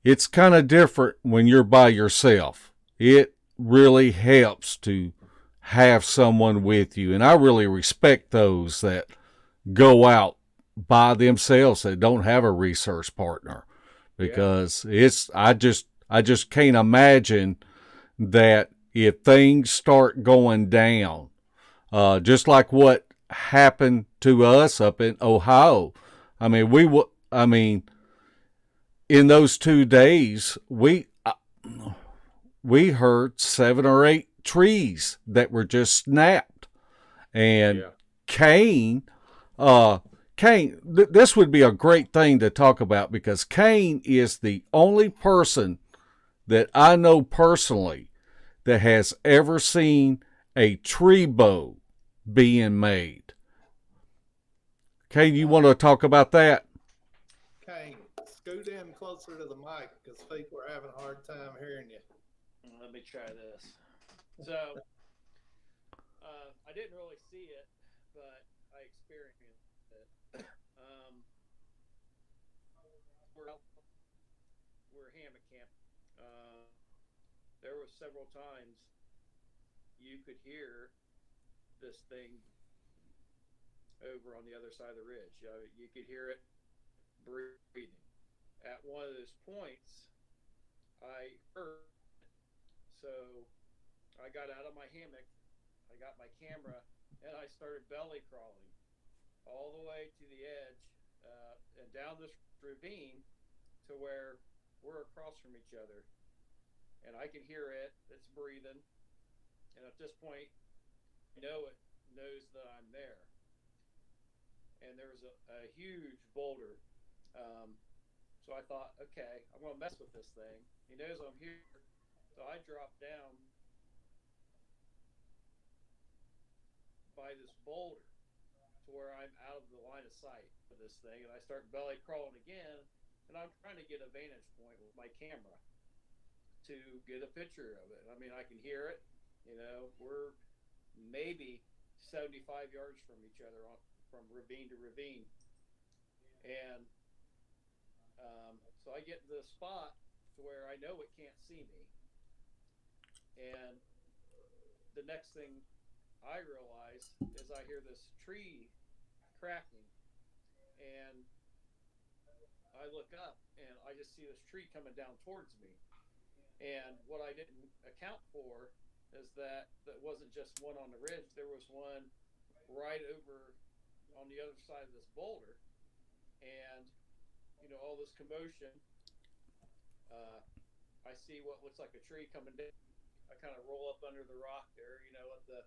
It's kind of different when you're by yourself. It really helps to have someone with you, and I really respect those that go out by themselves that don't have a research partner, because I just can't imagine that if things start going down, just like what happened to us up in Ohio. I mean, in those 2 days, we heard 7 or 8 trees that were just snapped. And Kain, this would be a great thing to talk about, because Kain is the only person that I know personally that has ever seen a tree bow being made. Kain, you want to talk about that? Kain, scoot in closer to the mic because people are having a hard time hearing you. Let me try this. So, I didn't really see it, but I experienced it. Um, we're hammock camp. Uh, there were several times you could hear this thing over on the other side of the ridge. You could hear it breathing. At one of those points, I heard. So I got out of my hammock, I got my camera, and I started belly crawling all the way to the edge and down this ravine to where we're across from each other. And I can hear it, it's breathing. And at this point, I know it knows that I'm there. And there was a huge boulder. So I thought, okay, I'm going to mess with this thing. He knows I'm here. So I dropped down by this boulder to where I'm out of the line of sight of this thing. And I start belly crawling again. And I'm trying to get a vantage point with my camera to get a picture of it. I mean, I can hear it. We're maybe 75 yards from each other from ravine to ravine. And so I get to the spot to where I know it can't see me. And the next thing I realize is I hear this tree cracking. And I look up and I just see this tree coming down towards me. And what I didn't account for is that wasn't just one on the ridge. There was one right over on the other side of this boulder. And, all this commotion. I see what looks like a tree coming down. I kind of roll up under the rock there, let the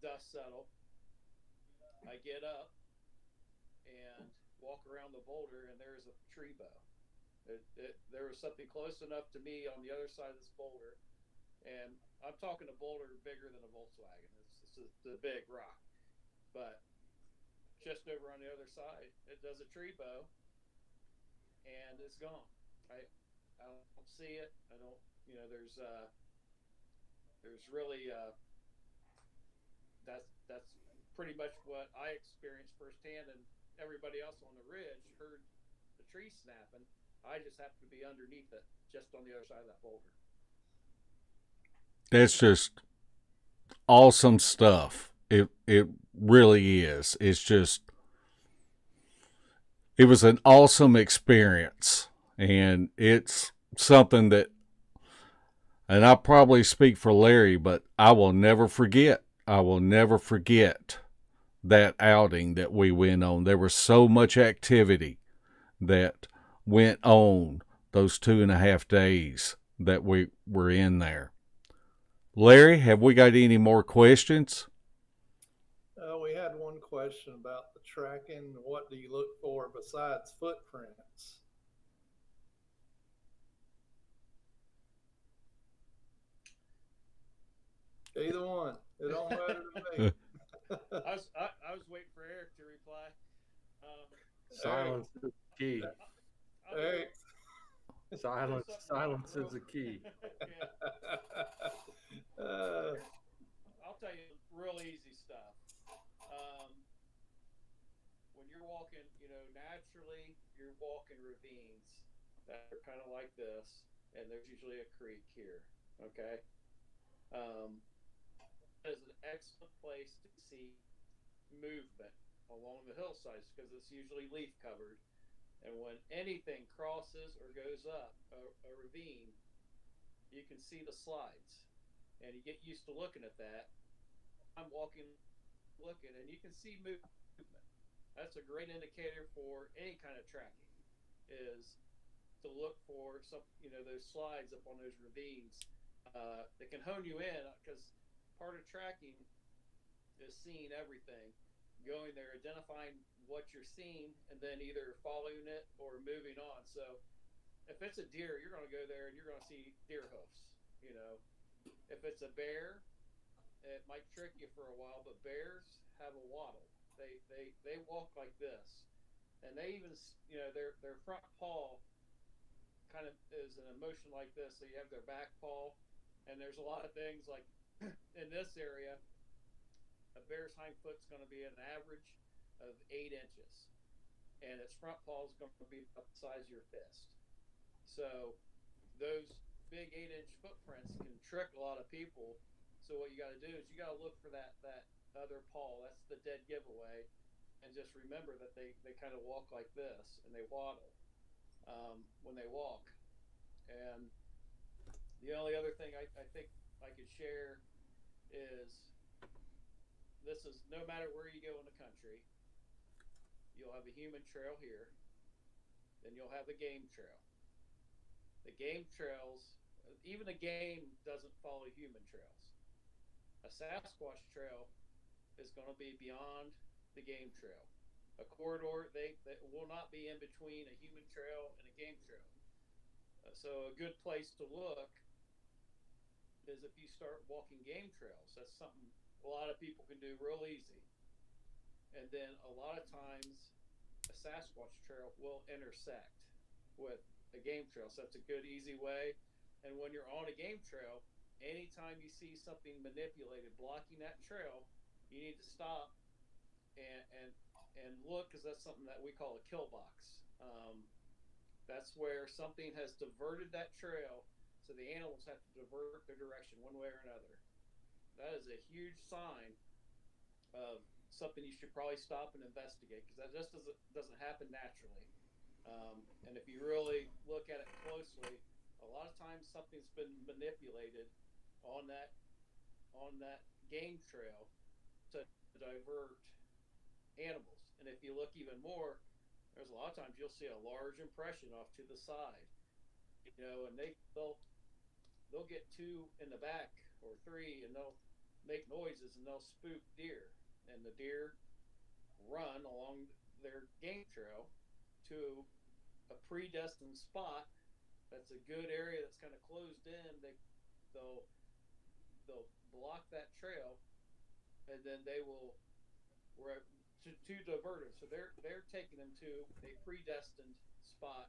dust settle. I get up and walk around the boulder, and there's a tree bow. There was something close enough to me on the other side of this boulder, and I'm talking a boulder bigger than a Volkswagen. It's a big rock, but just over on the other side, it does a tree bow, and it's gone. I don't see it. I don't. There's really that's pretty much what I experienced firsthand, and everybody else on the ridge heard the tree snapping. I just happened to be underneath it, just on the other side of that boulder. That's just awesome stuff. It really is. It was an awesome experience, and it's something that, and I probably speak for Larry, but I will never forget. I will never forget that outing that we went on. There was so much activity that went on those 2.5 days that we were in there. Larry, have we got any more questions? We had one question about the tracking. What do you look for besides footprints? Either one. It don't matter to me. I was waiting for Eric to reply. Silence is the key. Eric. Silence is the key. I'll tell you real easy stuff. When you're walking, naturally you're walking ravines that are kind of like this, and there's usually a creek here. Okay. That is an excellent place to see movement along the hillsides because it's usually leaf covered. And when anything crosses or goes up a ravine, you can see the slides. And you get used to looking at that. I'm walking, looking, and you can see movement. That's a great indicator for any kind of tracking, is to look for those slides up on those ravines that can hone you in, because part of tracking is seeing everything, going there, identifying what you're seeing, and then either following it or moving on. So if it's a deer, you're going to go there and you're going to see deer hoofs. If it's a bear, it might trick you for a while, but bears have a waddle. They walk like this, and they even their front paw kind of is an emotion like this. So you have their back paw, and there's a lot of things like in this area, a bear's hind foot's going to be an average of 8 inches, and its front paw is going to be about the size of your fist. So those big 8 inch footprints can trick a lot of people. So what you got to do is you got to look for that other paw. That's the dead giveaway, and just remember that they kind of walk like this and they waddle when they walk. And the only other thing I think I could share is this is no matter where you go in the country, you'll have a human trail here, then you'll have a game trail. The game trails, even a game doesn't follow human trails. A Sasquatch trail is going to be beyond the game trail. A corridor they will not be in between a human trail and a game trail. So a good place to look is if you start walking game trails. That's something a lot of people can do real easy. And then a lot of times a Sasquatch trail will intersect with a game trail. So that's a good, easy way. And when you're on a game trail, anytime you see something manipulated blocking that trail, you need to stop and look, because that's something that we call a kill box. That's where something has diverted that trail, so the animals have to divert their direction one way or another. That is a huge sign of something you should probably stop and investigate, because that just doesn't happen naturally. And if you really look at it closely, a lot of times something's been manipulated on that game trail to divert animals. And if you look even more, there's a lot of times you'll see a large impression off to the side, and they'll get two in the back or three, and they'll make noises and they'll spook deer, and the deer run along their game trail to a predestined spot that's a good area that's kind of closed in. They'll block that trail, and then they will to divert them. So they're taking them to a predestined spot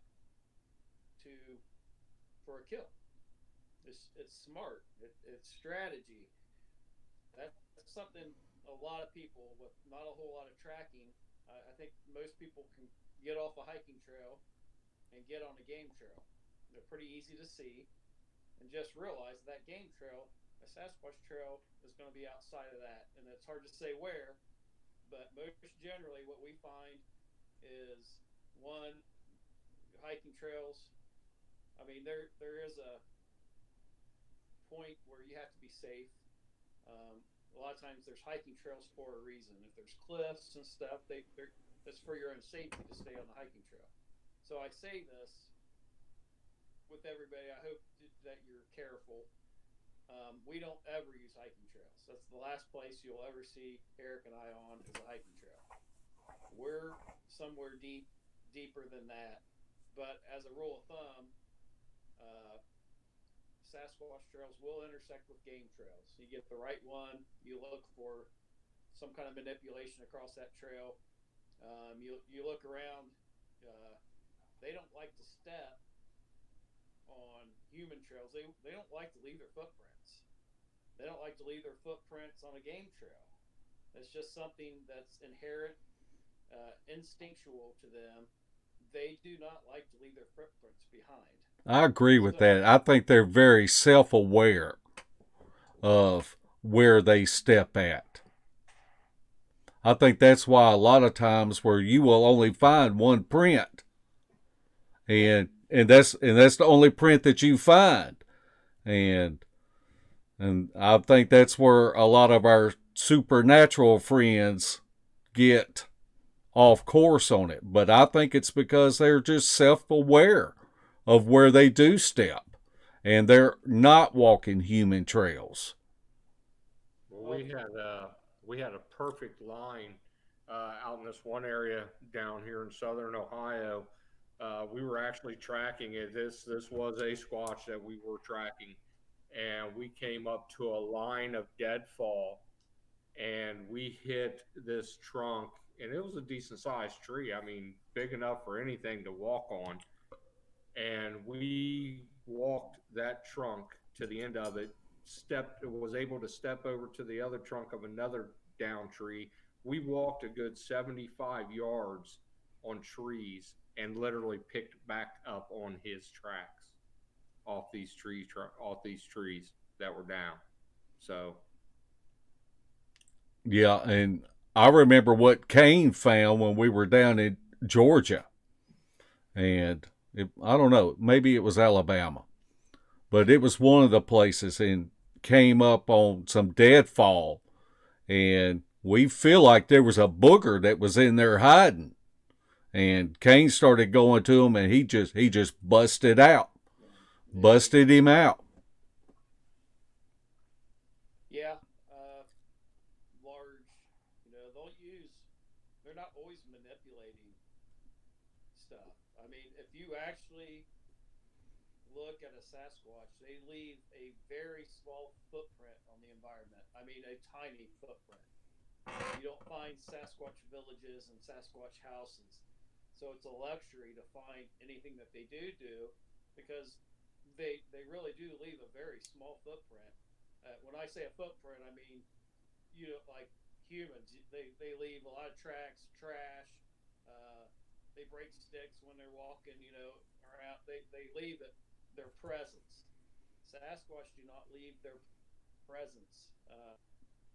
to for a kill. It's smart. It's strategy. That's something a lot of people with not a whole lot of tracking. I think most people can get off a hiking trail and get on a game trail. They're pretty easy to see, and just realize that game trail, a Sasquatch trail, is going to be outside of that, and it's hard to say where. But most generally, what we find is one hiking trails. I mean, there is a point where you have to be safe. A lot of times, there's hiking trails for a reason. If there's cliffs and stuff, it's for your own safety to stay on the hiking trail. So I say this with everybody. I hope that you're careful. We don't ever use hiking trails. That's the last place you'll ever see Eric and I on is a hiking trail. We're somewhere deeper than that. But as a rule of thumb, Sasquatch trails will intersect with game trails. You get the right one, you look for some kind of manipulation across that trail. You look around. They don't like to step on human trails. They don't like to leave their footprints. They don't like to leave their footprints on a game trail. It's just something that's inherent, instinctual to them. They do not like to leave their footprints behind. I agree with So, that. I think they're very self aware of where they step at. I think that's why a lot of times where you will only find one print, and that's the only print that you find, and I think that's where a lot of our supernatural friends get off course on it. But I think it's because they're just self aware of where they do step, and they're not walking human trails. Well, we had a perfect line out in this one area down here in southern Ohio. We were actually tracking it. This was a squatch that we were tracking, and we came up to a line of deadfall, and we hit this trunk, and it was a decent sized tree. I mean, big enough for anything to walk on. and we walked that trunk to the end of it. Was able to step over to the other trunk of another down tree. We walked a good 75 yards on trees and literally picked back up on his tracks off these trees that were down. So Yeah, and I remember what Kain found when we were down in Georgia, and I don't know, maybe it was Alabama, but it was one of the places, and came up on some deadfall, and we feel like there was a booger that was in there hiding, and Kain started going to him, and he just busted him out. Yeah, large. They're not always manipulating stuff. I mean, if you actually look at a Sasquatch, they leave a very small footprint on the environment. I mean, a tiny footprint. You don't find Sasquatch villages and Sasquatch houses. So it's a luxury to find anything that they do because they really do leave a very small footprint. When I say a footprint, I mean, like humans, they leave a lot of tracks, trash. Uh, they break sticks when they're walking, around. They leave it, their presence. Sasquatch do not leave their presence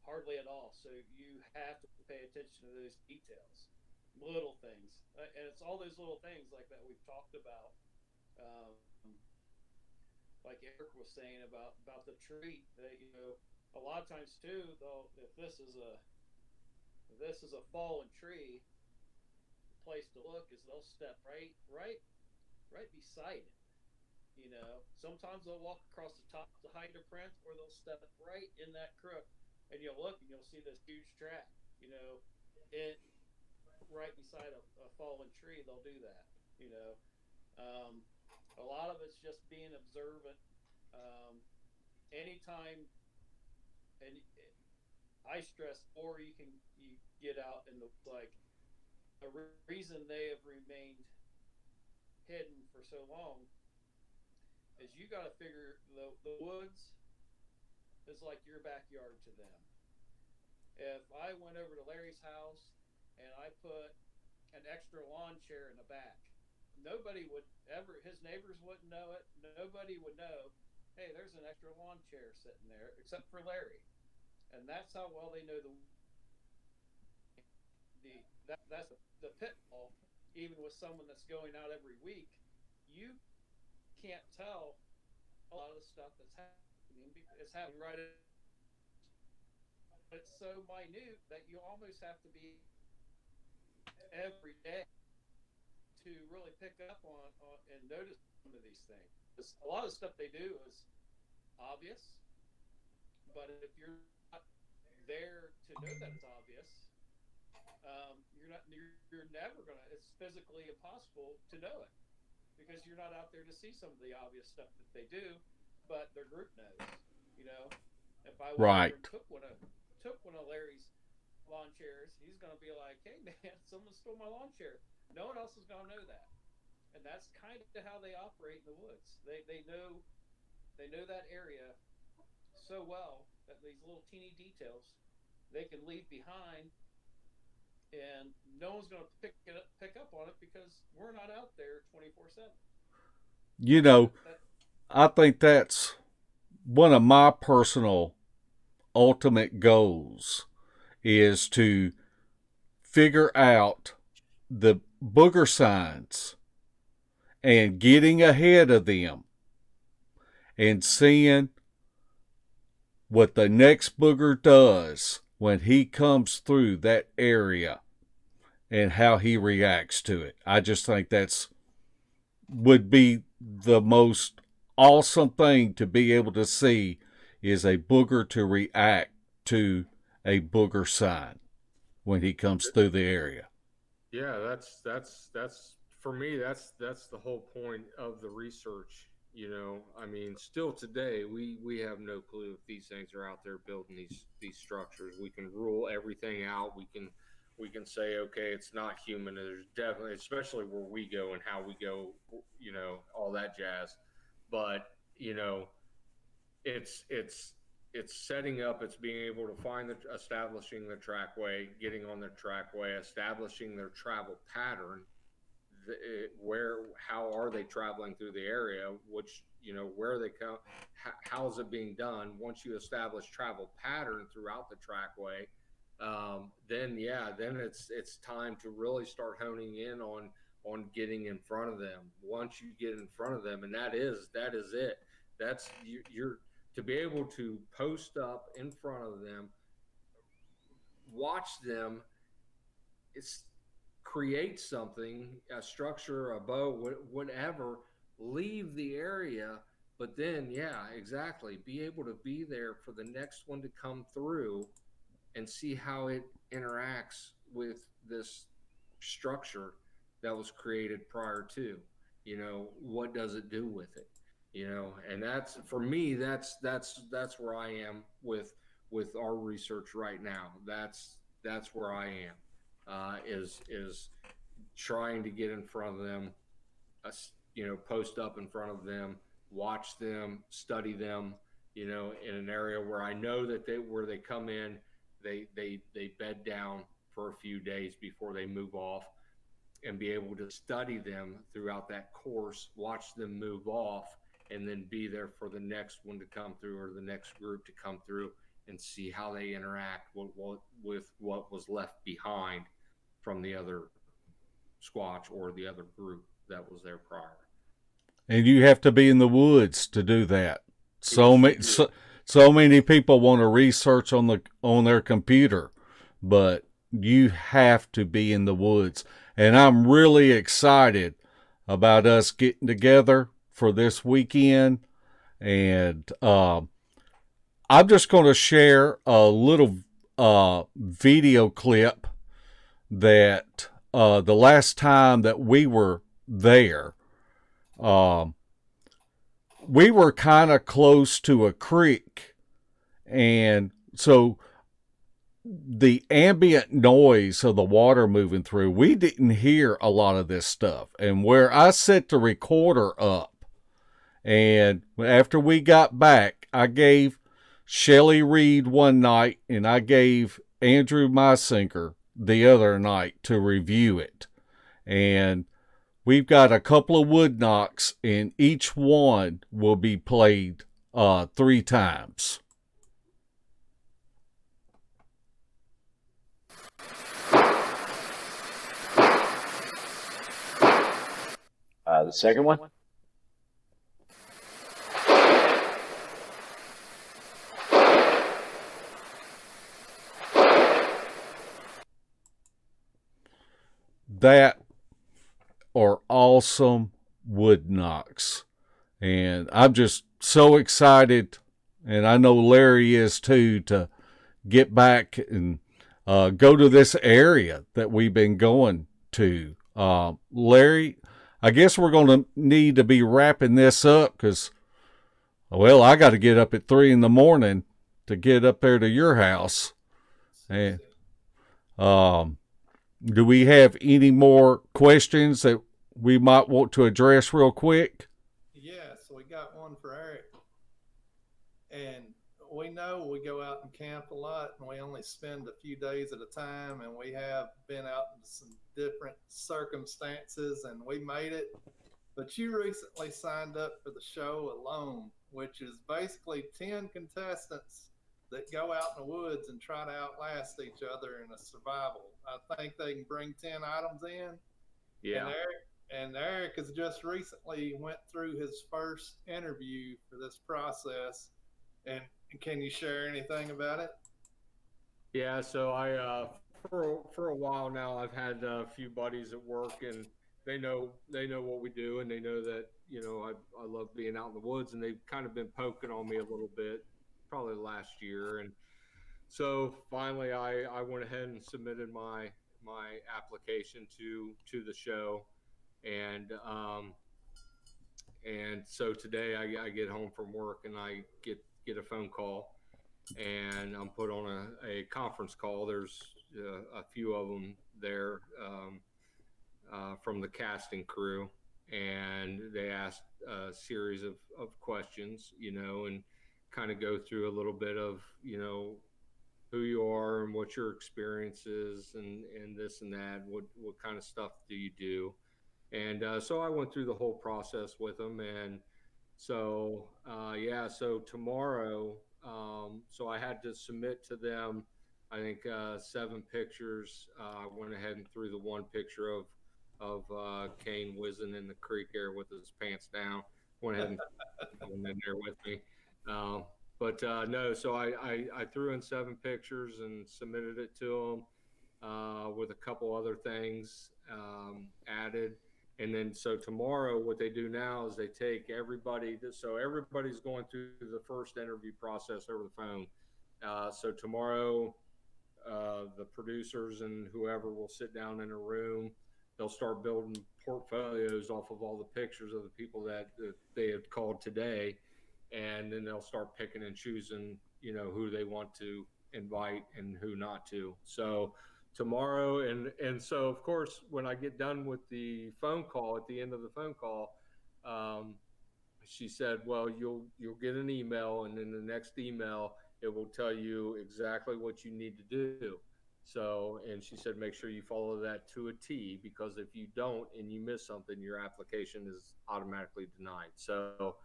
hardly at all. So you have to pay attention to those details, little things, and it's all those little things like that we've talked about. Um, like Eric was saying about the tree, that a lot of times too, though, if this is a fallen tree, the place to look is they'll step right beside it. Sometimes they'll walk across the top to hide their print, or they'll step right in that crook, and you'll look and you'll see this huge track. It right beside a fallen tree. They'll do that. You know, um, a lot of it's just being observant. Um, Anytime, and I stress, or you get out in the like a reason they have remained hidden for so long is you got to figure the woods is like your backyard to them. If I went over to Larry's house and I put an extra lawn chair in the back, nobody would ever, his neighbors wouldn't know it. Nobody would know, hey, there's an extra lawn chair sitting there, except for Larry. And that's how well they know that's the pitfall. Even with someone that's going out every week, you can't tell a lot of the stuff that's happening. It's happening right. It's so minute that you almost have to be every day to really pick up on and notice some of these things. A lot of stuff they do is obvious, but if you're not there to know that it's obvious, you're never gonna. It's physically impossible to know it because you're not out there to see some of the obvious stuff that they do, but their group knows. You know, if I went over and Right. took one of Larry's lawn chairs, he's gonna be like, "Hey man, someone stole my lawn chair." No one else is gonna know that, and that's kind of how they operate in the woods. They know that area so well that these little teeny details they can leave behind, and no one's going to pick up on it because we're not out there 24/7. You So know, I think that's one of my personal ultimate goals is to figure out the booger signs and getting ahead of them and seeing what the next booger does when he comes through that area and how he reacts to it. I just think that's would be the most awesome thing to be able to see is a booger to react to a booger sign when he comes through the area. yeah, that's for me. That's the whole point of the research. I mean, still today we have no clue if these things are out there building these structures. We can rule everything out. we can say, okay, it's not human. There's definitely, especially where we go and how we go, all that jazz. But you know, it's it's it's setting up. It's being able to establishing the trackway, getting on the trackway, establishing their travel pattern, where how are they traveling through the area, which where they come, how is it being done. Once you establish travel pattern throughout the trackway, then then it's time to really start honing in on getting in front of them. Once you get in front of them, and that is it. That's you're to be able to post up in front of them, watch them. It's create something, a structure, a bow, whatever, leave the area, but then, yeah, exactly, be able to be there for the next one to come through and see how it interacts with this structure that was created prior to. What does it do with it? And that's, for me, that's where I am with our research right now. That's where I am, is trying to get in front of them, post up in front of them, watch them, study them, in an area where I know that where they come in, they bed down for a few days before they move off, and be able to study them throughout that course, watch them move off, and then be there for the next one to come through, or the next group to come through, and see how they interact with what was left behind from the other squatch or the other group that was there prior. And you have to be in the woods to do that. So Yes, many, so many people want to research on their computer, but you have to be in the woods. And I'm really excited about us getting together for this weekend. And I'm just going to share a little video clip that the last time that we were there, we were kind of close to a creek. And so the ambient noise of the water moving through, we didn't hear a lot of this stuff. And where I set the recorder up, and after we got back, I gave Shelly Reed one night, and I gave Andrew Mysinker the other night to review it. And we've got a couple of wood knocks, and each one will be played 3 times. The second one? That are awesome wood knocks. And I'm just so excited, and I know Larry is too, to get back and go to this area that we've been going to. Larry, I guess we're going to need to be wrapping this up because, well, I got to get up at 3 a.m. to get up there to your house. And do we have any more questions that we might want to address real quick? Yes, we got one for Eric. And we know we go out and camp a lot, and we only spend a few days at a time, and we have been out in some different circumstances, and we made it. But you recently signed up for the show alone, which is basically 10 contestants that go out in the woods and try to outlast each other in a survival. I think they can bring 10 items in. Yeah. And Eric has just recently went through his first interview for this process. And can you share anything about it? Yeah, so I for a while now, I've had a few buddies at work, and they know what we do, and they know that I love being out in the woods, and they've kind of been poking on me a little bit, probably last year. And so finally I went ahead and submitted my application to the show, and so today I get home from work, and I get a phone call, and I'm put on a conference call. There's a few of them there from the casting crew, and they asked a series of questions, and kind of go through a little bit of, who you are and what your experience is, and this and that. What kind of stuff do you do? And so I went through the whole process with them, and so yeah. So tomorrow, so I had to submit to them, I think 7 pictures. I went ahead and threw the one picture of Kain whizzing in the creek there with his pants down. Went ahead and put him in there with me. Uh, but no, so I threw in 7 pictures and submitted it to them with a couple other things added. And then so tomorrow, what they do now is they take everybody. So everybody's going through the first interview process over the phone. So tomorrow, the producers and whoever will sit down in a room. They'll start building portfolios off of all the pictures of the people that they had called today, and then they'll start picking and choosing, who they want to invite and who not to. So tomorrow, and so of course, when I get done with the phone call, at the end of the phone call, she said, "Well, you'll get an email, and in the next email, it will tell you exactly what you need to do." So, and she said, make sure you follow that to a T, because if you don't and you miss something, your application is automatically denied. So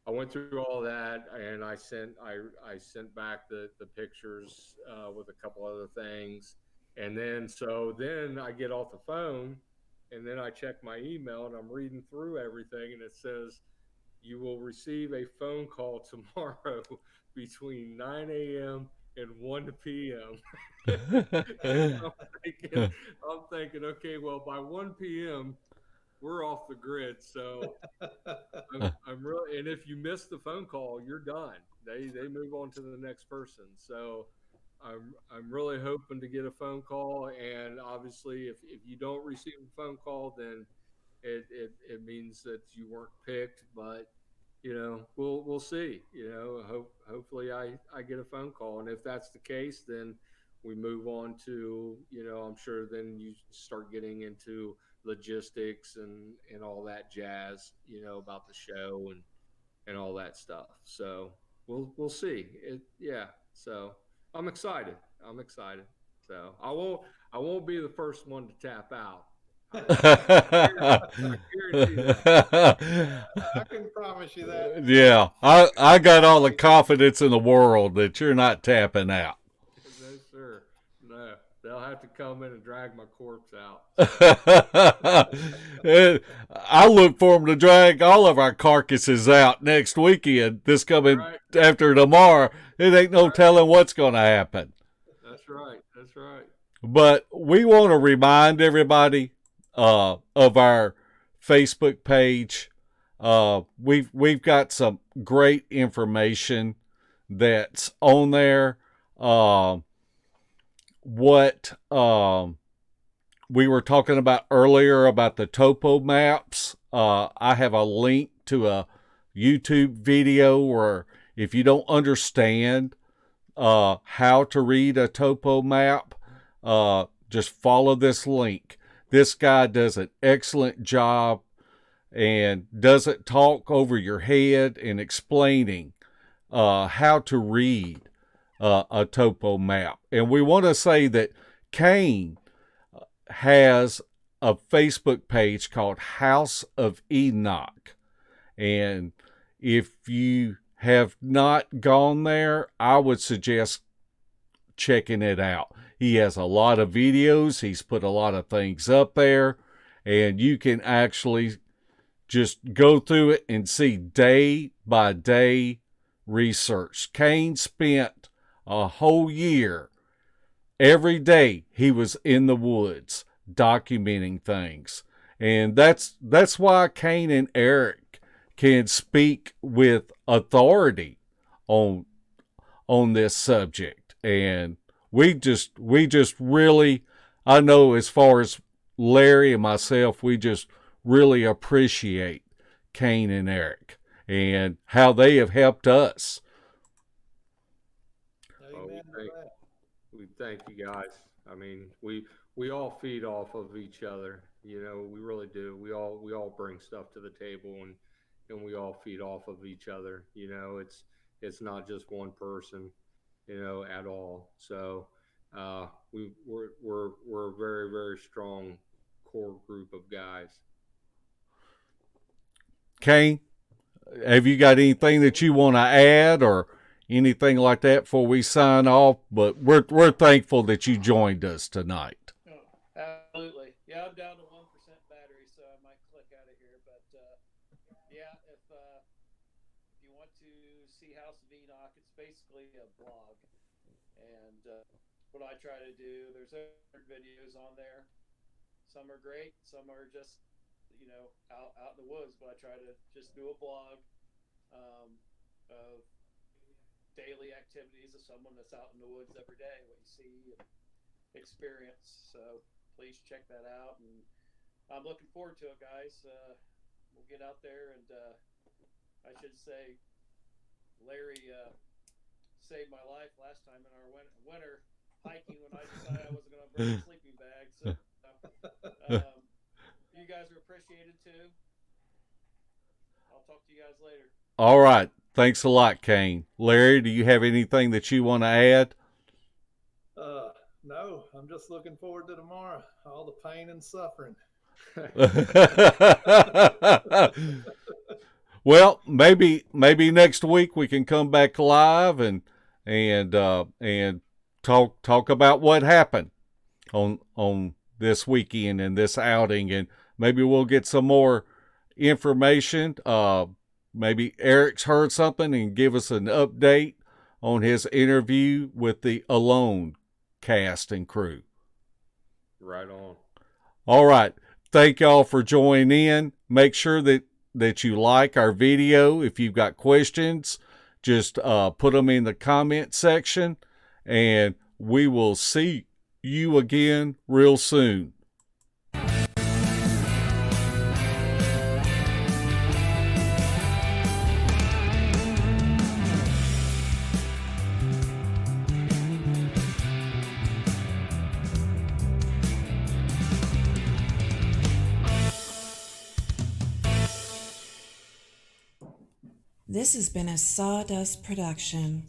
I went through all that, and I sent back the pictures with a couple other things. And then I get off the phone, and then I check my email, and I'm reading through everything, and it says, you will receive a phone call tomorrow between 9 a.m. and 1 p.m. And I'm thinking, okay, well, by 1 p.m., we're off the grid. So I'm really, and if you miss the phone call, you're done. They move on to the next person. So I'm really hoping to get a phone call. And obviously, if you don't receive a phone call, then it means that you weren't picked. But we'll see. Hopefully I get a phone call, and if that's the case, then we move on to, I'm sure then you start getting into logistics and all that jazz, about the show and all that stuff. So we'll see. Yeah. So I'm excited. So I won't be the first one to tap out. I guarantee that. I can promise you that. Yeah, I got all the confidence in the world that you're not tapping out. No, sir. No, they'll have to come in and drag my corpse out. I look for them to drag all of our carcasses out next weekend. This coming Right. after tomorrow. It ain't no telling what's going to happen. That's right. But we want to remind everybody of our Facebook page. We've got some great information that's on there. What we were talking about earlier about the topo maps. I have a link to a YouTube video where if you don't understand how to read a topo map, just follow this link. This guy does an excellent job and doesn't talk over your head in explaining how to read a topo map. And we want to say that Kain has a Facebook page called House of Enoch. And if you have not gone there, I would suggest checking it out. He has a lot of videos. He's put a lot of things up there, and you can actually just go through it and see day by day research. Kain spent a whole year. Every day he was in the woods documenting things. And that's why Kain and Eric can speak with authority on this subject. And we just really, I know as far as Larry and myself, we just really appreciate Kain and Eric and how they have helped us. Well, Amen to that. we thank you guys. I mean, we all feed off of each other. You know, we really do. We all bring stuff to the table, and we all feed off of each other. You know, it's not just one person, you know, at all. So we're a very, very strong core group of guys. Kain, have you got anything that you want to add or anything like that before we sign off? But we're thankful that you joined us tonight. Oh, absolutely. Yeah, I'm down to 1% battery, so I might click out of here. But yeah, if you want to see House of Enoch, it's basically a blog. And what I try to do, there's other videos on there. Some are great, some are just, you know, out in the woods. But I try to just do a blog of daily activities of someone that's out in the woods every day, what you see and experience. So please check that out, and I'm looking forward to it, guys. We'll get out there, and I should say Larry saved my life last time in our winter hiking when I decided I wasn't going to bring a sleeping bag. So you guys are appreciated too. I'll talk to you guys later. All right. Thanks a lot, Kain. Larry, do you have anything that you want to add? No, I'm just looking forward to tomorrow. All the pain and suffering. Well, maybe next week we can come back live and talk about what happened on this weekend and this outing, and maybe we'll get some more information. Maybe Eric's heard something and give us an update on his interview with the Alone cast and crew. Right on. All right. Thank y'all for joining in. Make sure that you like our video. If you've got questions, just put them in the comment section, and we will see you again real soon. This has been a Sawdust production.